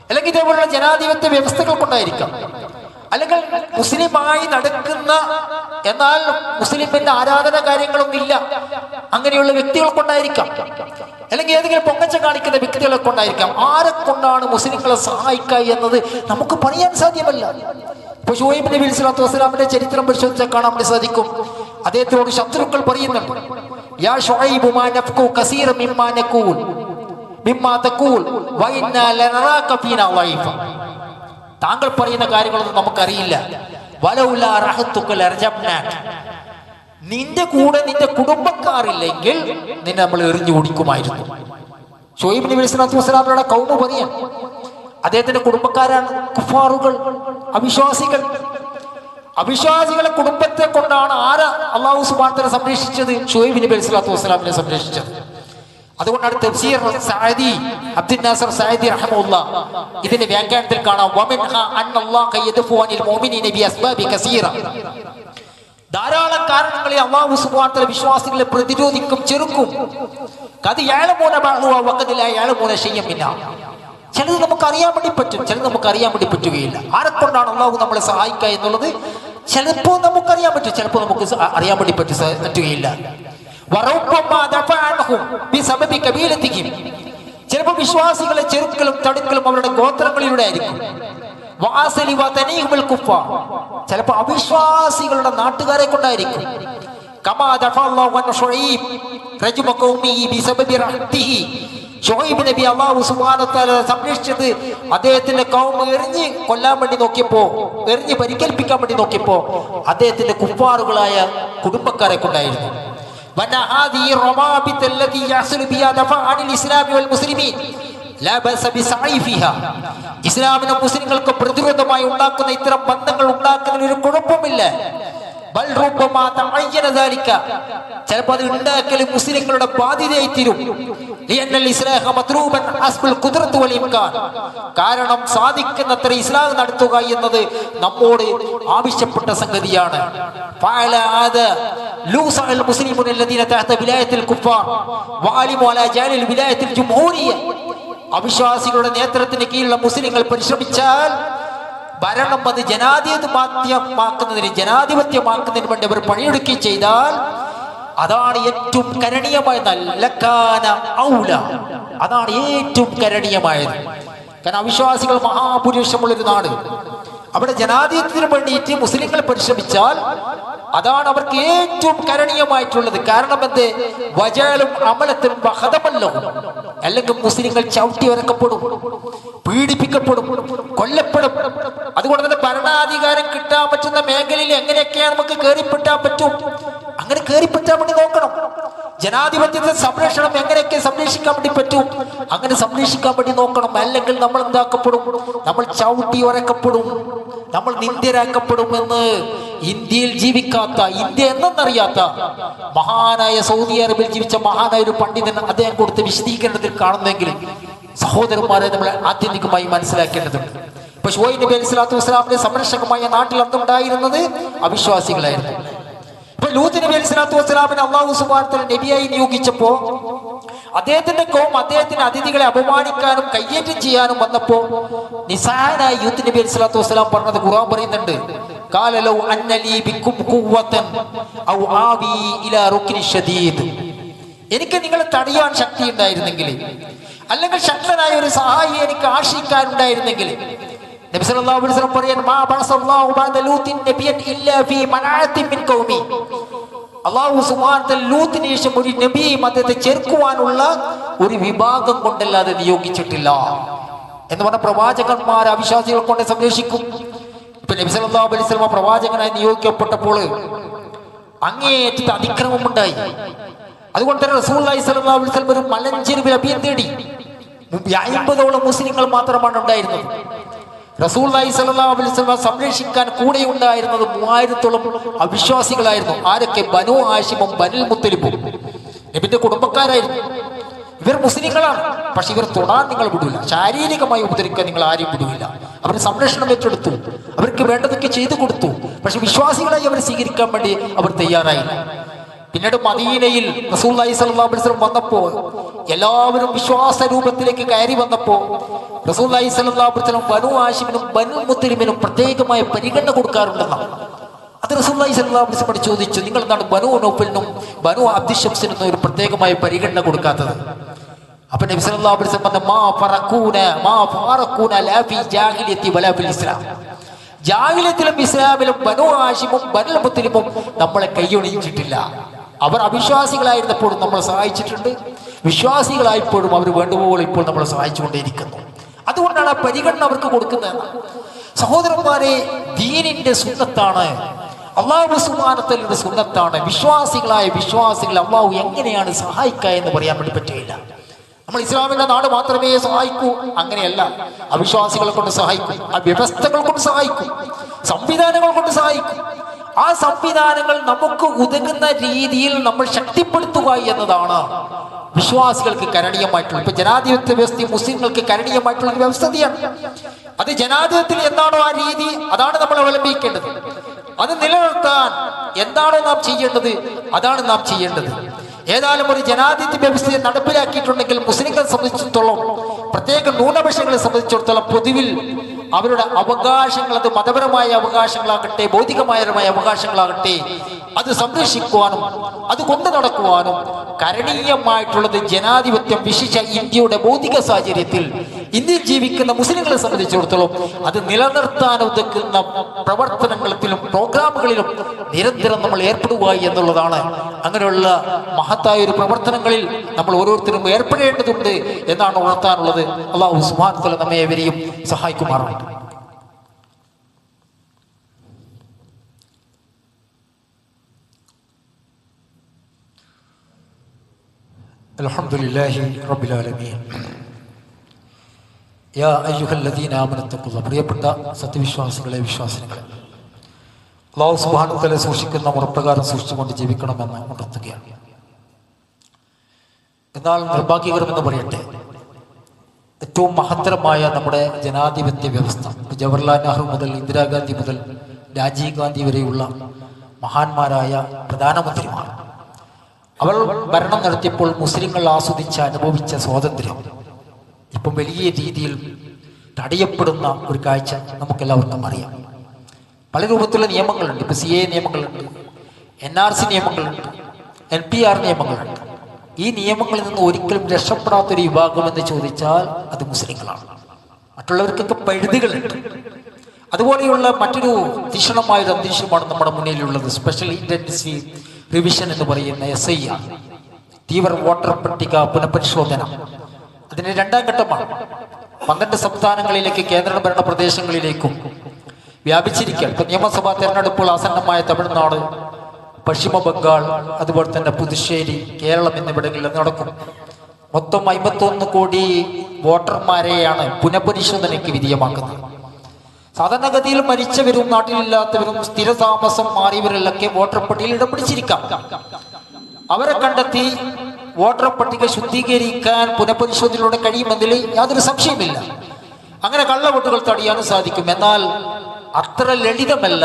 അല്ലെങ്കിൽ ഇതേപോലുള്ള ജനാധിപത്യ വ്യവസ്ഥകൾ കൊണ്ടായിരിക്കാം, അല്ലെങ്കിൽ മുസ്ലിമായി നടക്കുന്ന എന്നാൽ മുസ്ലിമിന്റെ ആരാധന കാര്യങ്ങളൊന്നും ഇല്ല അങ്ങനെയുള്ള വ്യക്തികൾ കൊണ്ടായിരിക്കാം, അല്ലെങ്കിൽ ഏതെങ്കിലും പൊങ്ങച്ച കാണിക്കുന്ന വ്യക്തികളെ കൊണ്ടായിരിക്കാം. ആരെ കൊണ്ടാണ് മുസ്ലിങ്ങളെ സഹായിക്കുക എന്നത് നമുക്ക് പറയാൻ സാധ്യമല്ല. ഇപ്പൊ ശുഐബ് നബി സ്വല്ലല്ലാഹു അലൈഹി വസല്ലമിന്റെ ചരിത്രം പരിശോധിച്ചാൽ കാണാൻ വേണ്ടി സാധിക്കും. അദ്ദേഹത്തോട് ശത്രുക്കൾ പറയുന്നുണ്ട്, യാ ശുഐബ് മാ നഫ്കു കസീറ മിമ്മാ നഖൂൽ മിമ്മാ തഖൂൽ വ ഇന്നാ ലനറാക ഫീനാ ളൈഫ. താങ്കൾ പറയുന്ന കാര്യങ്ങളൊന്നും നമുക്കറിയില്ല. വലൗലാ റഹത്തുക ലർജംനാക, നിന്റെ കൂടെ നിന്റെ കുടുംബക്കാരില്ലെങ്കിൽ നിന്നെ നമ്മൾ എറിഞ്ഞു ഓടിക്കുമായിരുന്നു. ശുഐബ് നബി സ്വല്ലല്ലാഹു അലൈഹി വസല്ലമയുടെ ഖൗമ് പറയാൻ, അദ്ദേഹത്തിന്റെ കുടുംബക്കാരാണ് കുഫാറുകൾ, അവിശ്വാസികൾ. അവിശ്വാസികളെ കുടുംബത്തെ കൊണ്ടാണ് അല്ലാഹു സുബ്ഹാനഹു വ തആല സംരക്ഷിച്ചത്, ശുഐബ് നബി സ്വല്ലല്ലാഹു അലൈഹി വസല്ലമയെ സംരക്ഷിച്ചത്. അതുകൊണ്ടാണ് തഫ്സീർ സഅദി അബ്ദുൽ നാസർ സഅദി റഹ്മഹുല്ലാഹ് ഇതിന്റെ വ്യാഖ്യാനത്തിൽ കാണാം, വമിൻഹാ അന്നല്ലാഹു യദ്ഫു അനിൽ മുഅ്മിനീന ബി അസ്ബാബി കസീറ. ധാരാളം കാരണങ്ങളിൽ അല്ലാഹു സുബ്ഹാനഹു വ തആല വിശ്വാസികളെ പ്രതിരോധിക്കും, ചെറുക്കും. ഖദ് യഅലമൂന ബഅദുഹ വഖദ് ലാ യഅലമൂന ശൈഅൻ മിൻഹാ. ചിലത് നമുക്ക് അറിയാൻ വേണ്ടി പറ്റും, ചിലത് നമുക്ക് അറിയാൻ വേണ്ടി പറ്റുകയില്ല. ആരെക്കൊണ്ടാണ് അല്ലാഹു നമ്മളെ സഹായിക്കുക എന്നുള്ളത് ചിലപ്പോൾ നമുക്കറിയാൻ പറ്റും, ചിലപ്പോൾ നമുക്ക് അറിയാൻ വേണ്ടി പറ്റുകയില്ല. ചിലപ്പോൾ വിശ്വാസികളെ ചെറുക്കലും തടുക്കലും അവരുടെ ഗോത്രങ്ങളിലൂടെ ആയിരിക്കും. ചിലപ്പോൾ അവിശ്വാസികളുടെ നാട്ടുകാരെ കൊണ്ടായിരിക്കും. ശുഐബ് നബി അല്ലാഹു സുബ്ഹാനഹു വ തആല സംരക്ഷിച്ചത് അദ്ദേഹത്തിന്റെ കൗമ് എറിഞ്ഞ് കൊല്ലാൻ വേണ്ടി നോക്കിയപ്പോ, എറിഞ്ഞ് പരിക്കേൽപ്പിക്കാൻ വേണ്ടി നോക്കിയപ്പോ അദ്ദേഹത്തിന്റെ കുഫാറുകളായ കുടുംബക്കാരെ കൊണ്ടായിരുന്നു. ഇസ്ലാമിനും മുസ്ലിങ്ങൾക്ക് പ്രതിരോധമായി ഉണ്ടാക്കുന്ന ഇത്തരം ബന്ധങ്ങൾ ഉണ്ടാക്കുന്നതിന് ഒരു കുഴപ്പമില്ല. ചിലപ്പോൾ അത് ഉണ്ടാക്കൽ മുസ്ലിങ്ങളുടെ ബാധ്യതയായി തീരും. കാരണം സാധിക്കുന്നത്ര ഇസ്ലാം നടത്തുക എന്നത് നമ്മോട് ആവശ്യപ്പെട്ട സംഗതിയാണ്. അവിശ്വാസികളുടെ നേതൃത്വത്തിന് കീഴിലുള്ള മുസ്ലിങ്ങൾ പരിശ്രമിച്ചാൽ ഭരണം അത് ജനാധിപത്യമാക്കുന്നതിന് വേണ്ടി അവർ പണിയെടുക്കുകയും ചെയ്താൽ അതാണ് ഏറ്റവും കരണീയമായത്. അതാണ് ഏറ്റവും കരണീയമായത്. കാരണം അവിശ്വാസികൾ മഹാഭൂരിപക്ഷമുള്ളൊരു നാട്, അവിടെ ജനാധിപത്യത്തിന് വേണ്ടിയിട്ട് മുസ്ലിങ്ങൾ പരിശ്രമിച്ചാൽ അതാണ് അവർക്ക് ഏറ്റവും കരണീയമായിട്ടുള്ളത്. കാരണം എന്ത്? വജാലും അമലത്തും വഹദമല്ലോ, അല്ലെങ്കിൽ മുസ്ലിങ്ങൾ ചവിട്ടി വരക്കപ്പെടും, പീഡിപ്പിക്കപ്പെടും, കൊല്ലപ്പെടും. അതുകൊണ്ട് തന്നെ ഭരണാധികാരം കിട്ടാൻ പറ്റുന്ന മേഖലയിൽ എങ്ങനെയൊക്കെയാണ് നമുക്ക് കയറിപ്പെട്ടാൻ പറ്റും, അങ്ങനെ കയറിപ്പറ്റാൻ വേണ്ടി നോക്കണം. ജനാധിപത്യത്തെ സംരക്ഷണം എങ്ങനെയൊക്കെ സംരക്ഷിക്കാൻ വേണ്ടി പറ്റും, അങ്ങനെ സംരക്ഷിക്കാൻ വേണ്ടി നോക്കണം. അല്ലെങ്കിൽ നമ്മൾ എന്താക്കപ്പെടും? നമ്മൾ ചവിട്ടി ഉരക്കപ്പെടും, നമ്മൾ നിന്ദ്യരാക്കപ്പെടുമെന്ന് ഇന്ത്യയിൽ ജീവിക്കാത്ത, ഇന്ത്യ എന്നറിയാത്ത മഹാനായ സൗദി അറേബ്യയിൽ ജീവിച്ച മഹാനായ ഒരു പണ്ഡിതൻ അദ്ദേഹം കൊടുത്ത വിശദീകരണത്തിൽ കാണുന്നെങ്കിൽ സഹോദരന്മാരെ നമ്മൾ ആത്യന്തികമായി മനസ്സിലാക്കേണ്ടതുണ്ട്. ഇപ്പൊ ഷുഐബ് നബി അലൈഹി സ്വലാത്തു വസ്സലാമിന്റെ സംരക്ഷകമായ നാട്ടിൽ അന്നുണ്ടായിരുന്നത് അവിശ്വാസികളായിരുന്നു. ഇപ്പൊ ലൂത്ത് നബി അലൈഹി സ്വലാത്തു വസ്സലാമിനെ അല്ലാഹു സുബ്ഹാനഹു വ തആല നബിയായി നിയോഗിച്ചപ്പോ അദ്ദേഹത്തിന്റെ കോം അദ്ദേഹത്തിന്റെ അതിഥികളെ അപമാനിക്കാനും കയ്യേറ്റം ചെയ്യാനും വന്നപ്പോ നിസ്സഹായനായ യൂത്ത് നബി അലൈഹി സ്വലാത്തു വസ്സലാം പറഞ്ഞത് ഖുർആൻ പറയുന്നുണ്ട്, ഖാല ലൗ അന്ന ലീ ബികും ഖുവ്വതൻ ഔ ആവി ഇലാ റുക്നി ഷദീദ്. എനിക്ക് നിങ്ങളെ തടയാൻ ശക്തി ഉണ്ടായിരുന്നെങ്കിൽ, അല്ലെങ്കിൽ ശക്തനായ ഒരു സഹായി എനിക്ക് ആശ്രയിക്കാനുണ്ടായിരുന്നെങ്കിൽ, നബി സല്ലല്ലാഹു അലൈഹി വസല്ലം പറയാൻ മാ ബഅസല്ലാഹു ബഅദ ലൂത്തിൻ നബിയൻ ഇല്ലാ ഫീ മനാഅത്തിൻ മിൻ ഖൗമി. അല്ലാഹു സുബ്ഹാനഹു വ തആല ലൂത്തിന് ശേഷം ഒരു നബിയെയും അദ്ദേഹത്തെ ചെറുക്കുവാനുള്ള ഒരു വിഭാഗം കൊണ്ടല്ലാതെ നിയോഗിച്ചിട്ടില്ല എന്ന് പറഞ്ഞ പ്രവാചകന്മാർ അവിശ്വാസികളെ കൊണ്ട് സംരക്ഷിക്കും. ഇപ്പൊ നബി സല്ലല്ലാഹു അലൈഹി വസല്ലം പ്രവാചകനായി നിയോഗിക്കപ്പെട്ടപ്പോൾ അങ്ങേയറ്റത്തെ അതിക്രമമുണ്ടായി. അതുകൊണ്ട് തന്നെ റസൂലുള്ളാഹി സ്വല്ലല്ലാഹു അലൈഹി വസല്ലം ഒരു മലഞ്ചെരുവിൽ അഭയം തേടി. 50ഓളം മുസ്ലിങ്ങൾ മാത്രമാണ് ഉണ്ടായിരുന്നത്. റസൂലുള്ളാഹി സ്വല്ലല്ലാഹു അലൈഹി വസല്ലം സംരക്ഷിക്കാൻ കൂടെ ഉണ്ടായിരുന്നത് 3000ഓളം അവിശ്വാസികളായിരുന്നു. ആരൊക്കെ? ബനൂ ഹാശിമും ബനുൽ മുത്തലിബും നബിന്റെ കുടുംബക്കാരായിരുന്നു. ഇവർ മുസ്ലിങ്ങളാണ്, പക്ഷെ ഇവർ തൊടാൻ നിങ്ങൾ വിടില്ല, ശാരീരികമായി ഉപദ്രവിക്കാൻ നിങ്ങൾ ആരെയും വിടില്ല. അവർ സംരക്ഷണം ഏറ്റെടുത്തു, അവർക്ക് വേണ്ടതൊക്കെ ചെയ്തു കൊടുത്തു. പക്ഷെ വിശ്വാസികളായി അവർ സ്വീകരിക്കാൻ വേണ്ടി അവർ തയ്യാറായില്ല. പിന്നീട് മദീനയിൽ റസൂലുള്ളാഹി സ്വല്ലല്ലാഹു അലൈഹി വസല്ലം വന്നപ്പോൾ എല്ലാവരും വിശ്വാസ രൂപത്തിലേക്ക് കയറി വന്നപ്പോൾ റസൂലുള്ളാഹി സ്വല്ലല്ലാഹു അലൈഹി വസല്ലം ബനൂ ഹാശിമിനും ബനുൽ മുത്തലിബിനും പ്രത്യേകമായ പരിഗണന കൊടുക്കാറുണ്ടെന്നാണ്. അത് റസൂലുള്ളാഹി സ്വല്ലല്ലാഹു അലൈഹി വസല്ലം ചോദിച്ചു, നിങ്ങൾ എന്താണ് ബനൂ നൗഫലിനും ബനൂ അബ്ദി ശംസിനും ഒരു പ്രത്യേകമായ പരിഗണന കൊടുക്കാത്തത്? അപ്പൊ നബി സല്ലല്ലാഹു അലൈഹി വസല്ലം പറഞ്ഞു, മാ ഫറഖൂന ലാ ഫീ ജാഹിലിയത്തി വലാ ഫിൽ ഇസ്ലാം. ജാഹിലിയത്തിലും ഇസ്ലാമിലും ബനൂ ഹാശിമും ബനുൽ മുത്തലിബും നമ്മളെ കൈയൊഴിഞ്ഞിട്ടില്ല. അവർ അവിശ്വാസികളായിരുന്നപ്പോഴും നമ്മളെ സഹായിച്ചിട്ടുണ്ട്, വിശ്വാസികളായപ്പോഴും അവർ വേണ്ടുപോലെ ഇപ്പോൾ നമ്മളെ സഹായിച്ചുകൊണ്ടേയിരിക്കുന്നു. അതുകൊണ്ടാണ് ആ പരിഗണന അവർക്ക് കൊടുക്കുന്നത്. സഹോദരന്മാരെ, ദീനിന്റെ സുന്നത്താണ്, അല്ലാഹു സുബ്ഹാനഹു വ തആലയുടെ സുന്നത്താണ്. വിശ്വാസികളെ അല്ലാഹു എങ്ങനെയാണ് സഹായിക്കുക എന്ന് പറയാൻ വേണ്ടി പറ്റുകയില്ല. നമ്മൾ ഇസ്ലാമിന്റെ നാട് മാത്രമേ സഹായിക്കൂ, അങ്ങനെയല്ല. അവിശ്വാസികളെ കൊണ്ട് സഹായിക്കും, ആ വ്യവസ്ഥകൾ കൊണ്ട് സഹായിക്കും, സംവിധാനങ്ങൾ കൊണ്ട് സഹായിക്കും. ആ സംവിധാനങ്ങൾ നമുക്ക് ഉതകുന്ന രീതിയിൽ നമ്മൾ ശക്തിപ്പെടുത്തുക എന്നതാണ് വിശ്വാസികൾക്ക് കരണീയമായിട്ടുള്ളത്. ഇപ്പൊ ജനാധിപത്യ വ്യവസ്ഥ മുസ്ലിങ്ങൾക്ക് കരണീയമായിട്ടുള്ള വ്യവസ്ഥയാണ്. അത് ജനാധിപത്യത്തിൽ എന്താണോ ആ രീതി, അതാണ് നമ്മൾ അവലംബിക്കേണ്ടത്. അത് നിലനിർത്താൻ എന്താണോ നാം ചെയ്യേണ്ടത്, അതാണ് നാം ചെയ്യേണ്ടത്. ഏതായാലും ഒരു ജനാധിപത്യ വ്യവസ്ഥയെ നടപ്പിലാക്കിയിട്ടുണ്ടെങ്കിൽ മുസ്ലിങ്ങളെ സംബന്ധിച്ചിടത്തോളം, പ്രത്യേക ന്യൂനപക്ഷങ്ങളെ സംബന്ധിച്ചിടത്തോളം പൊതുവിൽ അവരുടെ അവകാശങ്ങൾ, അത് മതപരമായ അവകാശങ്ങളാകട്ടെ ഭൗതികമായ അവകാശങ്ങളാകട്ടെ, അത് സംരക്ഷിക്കുവാനും അത് കൊണ്ടു നടക്കുവാനും കരണീയമായിട്ടുള്ളത് ജനാധിപത്യം. വിശിഷ്ട ഇന്ത്യയുടെ ഭൗതിക സാഹചര്യത്തിൽ ഇന്ത്യയിൽ ജീവിക്കുന്ന മുസ്ലിങ്ങളെ സംബന്ധിച്ചിടത്തോളം അത് നിലനിർത്താൻ ഉതകുന്ന പ്രവർത്തനങ്ങളിലും പ്രോഗ്രാമുകളിലും നിരന്തരം നമ്മൾ ഏർപ്പെടുക എന്നുള്ളതാണ്. അങ്ങനെയുള്ള മഹത്തായ ഒരു പ്രവർത്തനങ്ങളിൽ നമ്മൾ ഓരോരുത്തരും ഏർപ്പെടേണ്ടതുണ്ട് എന്നാണ് ഉണർത്താനുള്ളത്. അല്ലാഹു സുബ്ഹാനഹു വ തആല നമ്മെ ഏവരെയും സഹായിക്കുമാറാകട്ടെ. അൽഹംദുലില്ലാഹി റബ്ബിൽ ആലമീൻ. യാ അയ്യുഹല്ലദീന ആമനു തഖുല്ലാഹ്. പ്രിയപ്പെട്ട സത്യവിശ്വാസികളെ, വിശ്വാസികളെ, അല്ലാഹു സുബ്ഹാനഹു വ തആല സൂക്ഷിക്കുന്ന മുറപ്രകാരം സൂക്ഷിച്ചുകൊണ്ട് ജീവിക്കണമെന്ന് ഉണർത്തുകയാണ്. എന്നാൽ നിർഭാഗ്യകരമെന്ന് പറയട്ടെ, ഏറ്റവും മഹത്തരമായ നമ്മുടെ ജനാധിപത്യ വ്യവസ്ഥ, ജവഹർലാൽ നെഹ്റു മുതൽ ഇന്ദിരാഗാന്ധി മുതൽ രാജീവ് ഗാന്ധി വരെയുള്ള മഹാന്മാരായ പ്രധാനമന്ത്രിമാർ, അവർ ഭരണം നടത്തിയപ്പോൾ മുസ്ലിങ്ങൾ അനുഭവിച്ച സ്വാതന്ത്ര്യം ഇപ്പം വലിയ രീതിയിൽ തടയപ്പെടുന്ന ഒരു കാഴ്ച നമുക്കെല്ലാവർക്കും അറിയാം. പല രൂപത്തിലുള്ള നിയമങ്ങളുണ്ട്. ഇപ്പം CA നിയമങ്ങളുണ്ട്, NRC നിയമങ്ങളുണ്ട്, NPR നിയമങ്ങളുണ്ട്. ഈ നിയമങ്ങളിൽ നിന്ന് ഒരിക്കലും രക്ഷപ്പെടാത്തൊരു വിഭാഗം എന്ന് ചോദിച്ചാൽ അത് മുസ്ലിങ്ങളാണ്. മറ്റുള്ളവർക്കൊക്കെ പഴുതുകളുണ്ട്. അതുപോലെയുള്ള മറ്റൊരു തീക്ഷണമായൊരു അന്തരീക്ഷമാണ് നമ്മുടെ മുന്നിലുള്ളത്. സ്പെഷ്യൽ ഇന്റൻസീവ് റിവിഷൻ എന്ന് പറയുന്ന SIR, തീവ്ര വോട്ടർ പട്ടിക പുനഃപരിശോധന. അതിന്റെ 2ാം ഘട്ടമാണ്. 12 സംസ്ഥാനങ്ങളിലേക്ക്, കേന്ദ്രഭരണ പ്രദേശങ്ങളിലേക്കും വ്യാപിച്ചിരിക്കുക. ഇപ്പൊ നിയമസഭാ തെരഞ്ഞെടുപ്പുകൾ ആസന്നമായ തമിഴ്നാട്, പശ്ചിമ ബംഗാൾ, അതുപോലെ തന്നെ പുതുശ്ശേരി, കേരളം എന്നിവിടങ്ങളിൽ നടക്കും. മൊത്തം 51 കോടി വോട്ടർമാരെയാണ് പുനഃപരിശോധനയ്ക്ക് വിധേയമാക്കുന്നത്. സാധാരണഗതിയിൽ മരിച്ചവരും നാട്ടിലില്ലാത്തവരും സ്ഥിരതാമസം മാറിയവരിലൊക്കെ വോട്ടർ പട്ടികയിൽ ഇടം പിടിച്ചിരിക്കാം. അവരെ കണ്ടെത്തി വോട്ടർ പട്ടിക ശുദ്ധീകരിക്കാൻ പുനഃപരിശോധനയിലൂടെ കഴിയുമെന്നതിൽ യാതൊരു സംശയമില്ല. അങ്ങനെ കള്ളവോട്ടുകൾ തടയാനും സാധിക്കും. എന്നാൽ അത്ര ലളിതമല്ല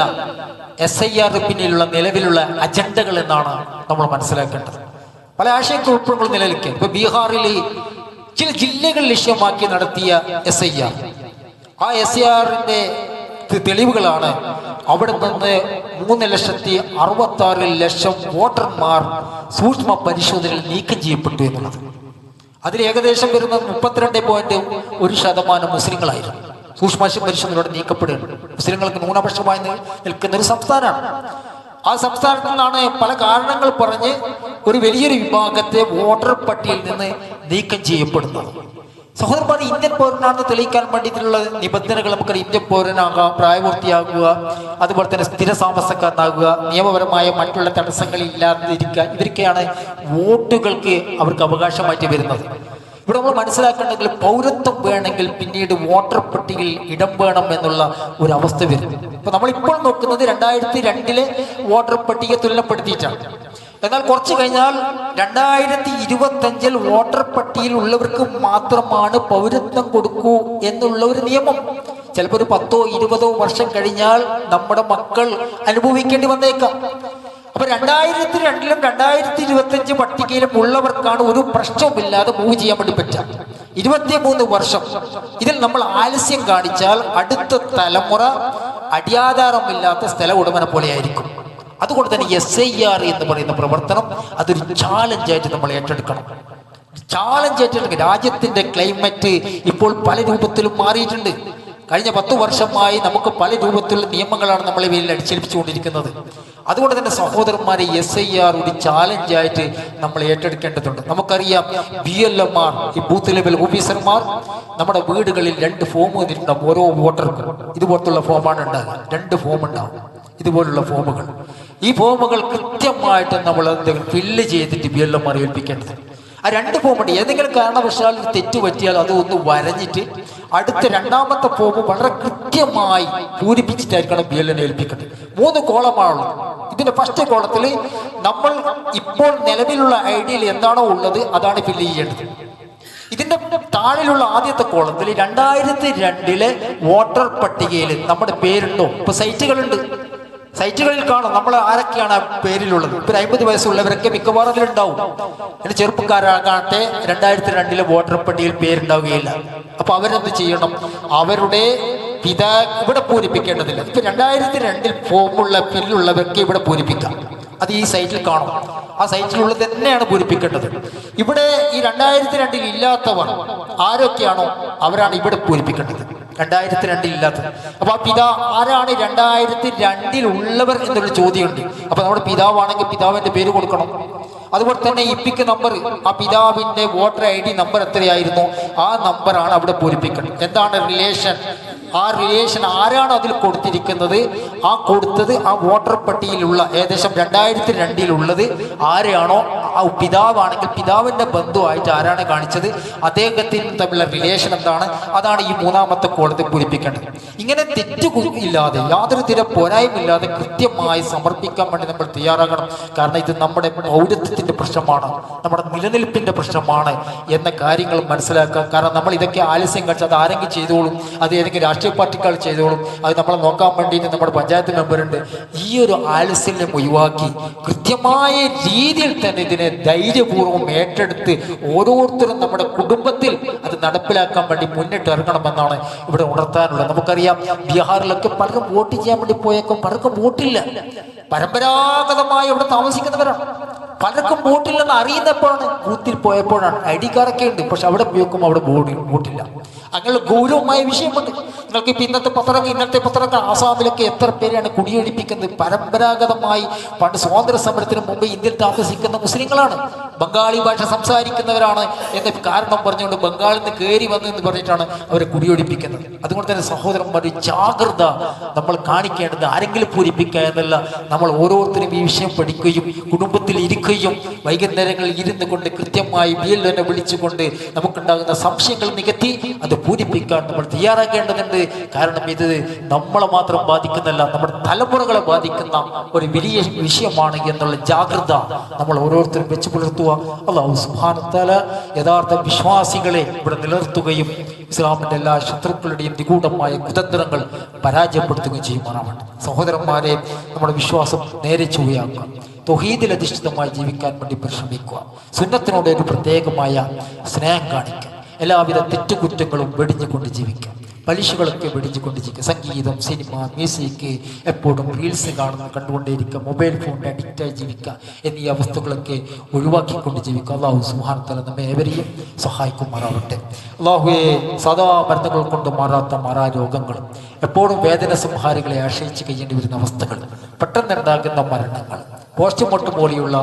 SIR പിന്നിലുള്ള നിലവിലുള്ള അജണ്ടകൾ എന്നാണ് നമ്മൾ മനസ്സിലാക്കേണ്ടത്. പല ആശയക്കുഴപ്പങ്ങളും നിലനിൽക്കുക. ഇപ്പൊ ബീഹാറിൽ ചില ജില്ലകൾ ലക്ഷ്യമാക്കി നടത്തിയ SIR, ആ SIRന്റെ തെളിവുകളാണ് അവിടെ നിന്ന് 3,66,00,000 വോട്ടർമാർ സൂക്ഷ്മ പരിശോധനയിൽ നീക്കം ചെയ്യപ്പെട്ടു എന്നുള്ളത്. അതിൽ ഏകദേശം വരുന്നത് 32.1% മുസ്ലിങ്ങളായിരുന്നു. സൂക്ഷ്മ പരിശോധനയോടെ നീക്കപ്പെടുകയാണ്. മുസ്ലിങ്ങൾക്ക് ന്യൂനപക്ഷമായി നിൽക്കുന്ന ഒരു സംസ്ഥാനമാണ്. ആ സംസ്ഥാനത്തിൽ നിന്നാണ് പല കാരണങ്ങൾ പറഞ്ഞ് ഒരു വലിയൊരു വിഭാഗത്തെ വോട്ടർ പട്ടികയിൽ നിന്ന് നീക്കം ചെയ്യപ്പെടുന്നത്. സഹോദരന്മാർ, ഇന്ത്യൻ പൗരനാണെന്ന് തെളിയിക്കാൻ വേണ്ടിയിട്ടുള്ള നിബന്ധനകൾ നമുക്കറിയാം. ഇന്ത്യൻ പൗരനാകുക, പ്രായപൂർത്തിയാകുക, അതുപോലെ തന്നെ സ്ഥിര താമസക്കാരനാകുക, നിയമപരമായ മറ്റുള്ള തടസ്സങ്ങൾ ഇല്ലാതിരിക്കുക, ഇവരൊക്കെയാണ് വോട്ടുകൾക്ക് അവർക്ക് അവകാശമായിട്ട് വരുന്നത്. ഇവിടെ നമ്മൾ മനസ്സിലാക്കേണ്ടെങ്കിൽ പൗരത്വം വേണമെങ്കിൽ പിന്നീട് വോട്ടർ പട്ടികയിൽ ഇടം വേണം എന്നുള്ള ഒരു അവസ്ഥ വരും. ഇപ്പൊ നമ്മളിപ്പോൾ നോക്കുന്നത് 2002 വോട്ടർ പട്ടിക തുലനപ്പെടുത്തിയിട്ടാണ്. എന്നാൽ കുറച്ച് കഴിഞ്ഞാൽ 2025 വോട്ടർ പട്ടികയിൽ ഉള്ളവർക്ക് മാത്രമാണ് പൗരത്വം കൊടുക്കൂ എന്നുള്ള ഒരു നിയമം. ചിലപ്പോൾ ഒരു 10-20 വർഷം കഴിഞ്ഞാൽ നമ്മുടെ മക്കൾ അനുഭവിക്കേണ്ടി വന്നേക്കാം. അപ്പൊ 2002 2025 പട്ടികയിലും ഉള്ളവർക്കാണ് ഒരു പ്രശ്നവുമില്ലാതെ മൂവ് ചെയ്യാൻ വേണ്ടി പറ്റുക. 23 വർഷം ഇതിൽ നമ്മൾ ആലസ്യം കാണിച്ചാൽ അടുത്ത തലമുറ അടിയാധാരമില്ലാത്ത സ്ഥല ഉടമനെ പോലെയായിരിക്കും. അതുകൊണ്ട് തന്നെ SIR എന്ന് പറയുന്ന പ്രവർത്തനം അതൊരു ചാലഞ്ചായിട്ട് നമ്മൾ ഏറ്റെടുക്കണം. രാജ്യത്തിന്റെ ക്ലൈമറ്റ് ഇപ്പോൾ പല രൂപത്തിലും മാറിയിട്ടുണ്ട്. കഴിഞ്ഞ 10 വർഷമായി നമുക്ക് പല രൂപത്തിലുള്ള നിയമങ്ങളാണ് നമ്മളെ മേലിൽ അടിച്ചേൽപ്പിച്ചുകൊണ്ടിരിക്കുന്നത്. അതുകൊണ്ട് തന്നെ സഹോദരന്മാരെ, SIR ഒരു ചാലഞ്ചായിട്ട് നമ്മൾ ഏറ്റെടുക്കേണ്ടതുണ്ട്. നമുക്കറിയാം, BLMR, ഈ ബൂത്ത് ലെവൽ ഓഫീസർമാർ നമ്മുടെ വീടുകളിൽ 2 ഫോം തന്നിട്ടുണ്ടാവും. ഓരോ വോട്ടർക്കും ഇതുപോലത്തുള്ള ഫോമാണ് ഉണ്ടാകുക. 2 ഫോം ഉണ്ടാവും, ഇതുപോലുള്ള ഫോമുകൾ. ഈ ഫോമുകൾ കൃത്യമായിട്ട് നമ്മൾ ഫില്ല് ചെയ്തിട്ട് BLMR ഏൽപ്പിക്കേണ്ടത്. ആ 2 ഫോമുണ്ട്. ഏതെങ്കിലും കാരണവശാൽ തെറ്റ് പറ്റിയാൽ അത് ഒന്ന് വരഞ്ഞിട്ട് അടുത്ത 2ാമത്തെ ഫോം വളരെ കൃത്യമായി പൂരിപ്പിച്ചിട്ടായിരിക്കണം BLM ഏൽപ്പിക്കേണ്ടത്. 3 കോളമാണുള്ളത്. ഇതിന്റെ ഫസ്റ്റ് കോളത്തിൽ നമ്മൾ ഇപ്പോൾ നിലവിലുള്ള ഐഡിയിൽ എന്താണോ ഉള്ളത് അതാണ് ഫില്ല് ചെയ്യേണ്ടത്. ഇതിന്റെ താഴെയുള്ള ആദ്യത്തെ കോളത്തിൽ 2002 വോട്ടർ പട്ടികയിൽ നമ്മുടെ പേരുണ്ടോ? ഇപ്പൊ സൈറ്റുകളിൽ കാണും നമ്മൾ ആരൊക്കെയാണ് പേരിലുള്ളത്. ഇപ്പൊ 50 വയസ്സുള്ളവരൊക്കെ മിക്കവാറും അതിലുണ്ടാവും. അതിന് ചെറുപ്പക്കാരാകട്ടെ 2002 വോട്ടർ പട്ടികയിൽ പേരുണ്ടാവുകയില്ല. അപ്പൊ അവരെന്ത് ചെയ്യണം? അവരുടെ പിതാ ഇവിടെ പൂരിപ്പിക്കേണ്ടതില്ല. ഇപ്പൊ 2002 ഫോമുള്ള പില്ലുള്ളവർക്ക് ഇവിടെ പൂരിപ്പിക്കാം. അത് ഈ സൈറ്റിൽ കാണും. ആ സൈറ്റിലുള്ളത് തന്നെയാണ് പൂരിപ്പിക്കേണ്ടത്. ഇവിടെ ഈ 2002 ഇല്ലാത്തവർ ആരൊക്കെയാണോ അവരാണ് ഇവിടെ പൂരിപ്പിക്കേണ്ടത്. 2002 ഇല്ലാത്തത്. അപ്പൊ ആ ആരാണ് 2002 ഉള്ളവർ എന്നൊരു ചോദ്യമുണ്ട്. അപ്പൊ നമ്മുടെ പിതാവാണെങ്കിൽ പിതാവിന്റെ പേര് കൊടുക്കണം. അതുപോലെ തന്നെ ഇപ്പിക്ക് നമ്പർ, ആ പിതാവിന്റെ വോട്ടർ ID നമ്പർ എത്രയായിരുന്നു ആ നമ്പറാണ് അവിടെ പൂരിപ്പിക്കേണ്ടത്. എന്താണ് റിലേഷൻ? ആ റിലേഷൻ ആരാണ് അതിൽ കൊടുത്തിരിക്കുന്നത്, ആ കൊടുത്തത് ആ വോട്ടർ പട്ടികയിലുള്ള ഏകദേശം 2002 ആരെയാണോ ആ പിതാവാണെങ്കിൽ പിതാവിൻ്റെ ബന്ധുവായിട്ട് ആരാണ് കാണിച്ചത്, അദ്ദേഹത്തിന് തമ്മിലുള്ള റിലേഷൻ എന്താണ്, അതാണ് ഈ മൂന്നാമത്തെ കോടതി പൂരിപ്പിക്കേണ്ടത്. ഇങ്ങനെ തെറ്റു ഇല്ലാതെ യാതൊരു തര പോരായ്മയില്ലാതെ കൃത്യമായി സമർപ്പിക്കാൻ വേണ്ടി നമ്മൾ തയ്യാറാകണം. കാരണം ഇത് നമ്മുടെ പൗരത്വത്തിൻ്റെ പ്രശ്നമാണ്, നമ്മുടെ നിലനിൽപ്പിൻ്റെ പ്രശ്നമാണ് എന്ന കാര്യങ്ങൾ മനസ്സിലാക്കുക. കാരണം നമ്മൾ ഇതൊക്കെ ആലസ്യം കഴിച്ചാൽ അത് ആരെങ്കിലും ചെയ്തോളും, അത് ഏതെങ്കിലും രാഷ്ട്രീയ പാർട്ടിക്കാർ ചെയ്തോളും, അത് നമ്മളെ നോക്കാൻ വേണ്ടിയിട്ട് നമ്മുടെ പഞ്ചായത്ത് മെമ്പറുണ്ട്. ഈ ഒരു ആലസ്യം ഒഴിവാക്കി കൃത്യമായ രീതിയിൽ തന്നെ ഇതിനെ ധൈര്യപൂർവ്വം ഏറ്റെടുത്ത് ഓരോരുത്തരും നമ്മുടെ കുടുംബത്തിൽ അത് നടപ്പിലാക്കാൻ വേണ്ടി മുന്നിട്ട് ഇറങ്ങണമെന്നാണ് ഇവിടെ ഉണർത്താനുള്ളത്. നമുക്കറിയാം, ബീഹാറിലൊക്കെ പലരും വോട്ട് ചെയ്യാൻ വേണ്ടി പോയേക്കും, പലർക്കും വോട്ടില്ല. പരമ്പരാഗതമായി ഇവിടെ താമസിക്കുന്നവരാണ്. പലർക്കും വോട്ടില്ലെന്ന് അറിയുന്നപ്പോഴാണ്, ബൂത്തിൽ പോയപ്പോഴാണ്. ID കാർഡൊക്കെ ഉണ്ട്, പക്ഷെ അവിടെ പോയേക്കും അവിടെ വോട്ടില്ല. അങ്ങനെ ഗൗരവമായ വിഷയമുണ്ട്. നിങ്ങൾക്ക് ഇപ്പം ഇന്നത്തെ പത്രങ്ങൾ ആസാമിലൊക്കെ എത്ര പേരെയാണ് കുടിയൊഴിപ്പിക്കുന്നത്? പരമ്പരാഗതമായി പണ്ട് സ്വാതന്ത്ര്യ സമരത്തിന് മുമ്പ് ഇന്ത്യയിൽ താമസിക്കുന്ന മുസ്ലിങ്ങളാണ്, ബംഗാളി ഭാഷ സംസാരിക്കുന്നവരാണ് എന്ന കാരണം പറഞ്ഞുകൊണ്ട് ബംഗാളിൽ നിന്ന് കയറി വന്നു എന്ന് പറഞ്ഞിട്ടാണ് അവരെ കുടിയൊഴിപ്പിക്കുന്നത്. അതുകൊണ്ട് തന്നെ സഹോദരന്മാർ, ജാഗ്രത നമ്മൾ കാണിക്കേണ്ടത് ആരെങ്കിലും പൂരിപ്പിക്കുക എന്നല്ല, നമ്മൾ ഓരോരുത്തരും ഈ വിഷയം പഠിക്കുകയും കുടുംബത്തിൽ ഇരിക്കുകയും വൈകുന്നേരങ്ങളിൽ ഇരുന്നു കൊണ്ട് കൃത്യമായി BLO വിളിച്ചുകൊണ്ട് നമുക്കുണ്ടാകുന്ന സംശയങ്ങൾ നികത്തി അത് പൂരിപ്പിക്കാൻ നമ്മൾ തയ്യാറാക്കേണ്ടതുണ്ട്. കാരണം ഇത് നമ്മളെ മാത്രം ബാധിക്കുന്നല്ല, നമ്മുടെ തലമുറകളെ ബാധിക്കുന്ന ഒരു വലിയ വിഷയമാണ് എന്നുള്ള ജാഗ്രത നമ്മൾ ഓരോരുത്തരും വെച്ച് പുലർത്തുക. അല്ലാഹു സുബ്ഹാനഹു വ തആല യഥാർത്ഥ വിശ്വാസികളെ ഇവിടെ നിലനിർത്തുകയും ഇസ്ലാമിൻ്റെ എല്ലാ ശത്രുക്കളുടെയും നിഗൂഢമായ കുതന്ത്രങ്ങൾ പരാജയപ്പെടുത്തുകയും ചെയ്യുമാറാവട്ടെ. സഹോദരന്മാരെ, നമ്മുടെ വിശ്വാസം നേരെ ചൊവ്വയാക്കുക, തൗഹീദിൽ അധിഷ്ഠിതമായി ജീവിക്കാൻ വേണ്ടി പരിശ്രമിക്കുക, സുന്നത്തിനോട് ഒരു പ്രത്യേകമായ സ്നേഹം കാണിക്കുക, എല്ലാവിധ തെറ്റുകുറ്റങ്ങളും വെടിഞ്ഞുകൊണ്ട് ജീവിക്കുക, പലിശകളൊക്കെ വെടിഞ്ഞുകൊണ്ട് ജീവിക്കുക, സംഗീതം, സിനിമ, മ്യൂസിക്, എപ്പോഴും റീൽസ് കണ്ടുകൊണ്ടേയിരിക്കുക, മൊബൈൽ ഫോണിൻ്റെ അഡിക്റ്റായി ജീവിക്കുക എന്നീ അവസ്ഥകളൊക്കെ ഒഴിവാക്കിക്കൊണ്ട് ജീവിക്കുക. അല്ലാഹു സുബ്ഹാനഹു വ തആല നമ്മെ ഏവരെയും സഹായിക്കുമാറാവട്ടെ. അല്ലാഹുവേ, സദാ മരുന്നുകൾ കൊണ്ട് മാറാത്ത മാറാരോഗങ്ങൾ, എപ്പോഴും വേദന സംഹാരികളെ ആശ്രയിച്ച് കഴിയേണ്ടി വരുന്ന അവസ്ഥകൾ, പെട്ടെന്നുണ്ടാകുന്ന മരണങ്ങൾ, പോസ്റ്റ്മോർട്ടം പോലെയുള്ള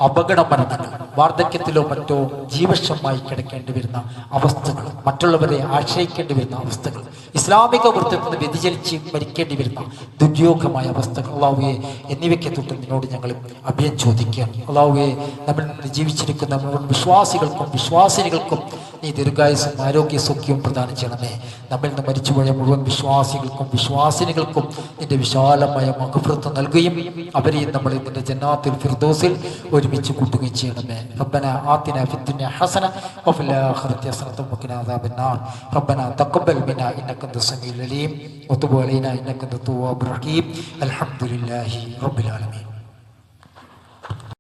അപകട മരണങ്ങൾ, വാർദ്ധക്യത്തിലോ മറ്റോ ജീവക്ഷമായി കിടക്കേണ്ടി വരുന്ന അവസ്ഥകൾ, മറ്റുള്ളവരെ ആശ്രയിക്കേണ്ടി വരുന്ന അവസ്ഥകൾ, ഇസ്ലാമിക വൃത്തത്തിൽ നിന്ന് വ്യതിചലിച്ച് മരിക്കേണ്ടി വരുന്ന ദുര്യോഗമായ അവസ്ഥകൾ, അല്ലാഹുവേ, എന്നിവയ്ക്ക് തൊട്ട് നിന്നോട് ഞങ്ങൾ അഭയം ചോദിക്കുകയാണ്. അല്ലാഹുവേ, നമ്മിൽ നിന്ന് ജീവിച്ചിരിക്കുന്ന മുഴുവൻ വിശ്വാസികൾക്കും വിശ്വാസിനികൾക്കും നീ ദീർഘായുസ്സും ആരോഗ്യ സൗഖ്യവും പ്രദാനം ചെയ്യണമേ. നമ്മിൽ നിന്ന് മരിച്ചുപോയ മുഴുവൻ വിശ്വാസികൾക്കും വിശ്വാസിനികൾക്കും നിന്റെ വിശാലമായ മഗ്ഫിറത്ത് നൽകുകയും അവരെയും നമ്മൾ നിന്റെ ജന്നാത്തുൽ ഫിർദൗസിൽ ഒരുമിച്ച് കൂട്ടുകയും ചെയ്യണമേ. റബ്ബന ആതിന ഫിദ്ദുനിയ ഹസന വഫിൽ ആഖിറതി ഹസനത വഖിന അദാബന്നാർ. റബ്ബന തഖബ്ബൽ മിന്നാ ഇന്നക അൻതസ് സമീഉൽ അലീം വതുബ് അലൈനാ ഇന്നക അൻതത് തവ്വാബുർ റഹീം. അൽഹംദുലില്ലാഹി റബ്ബിൽ ആലമീൻ.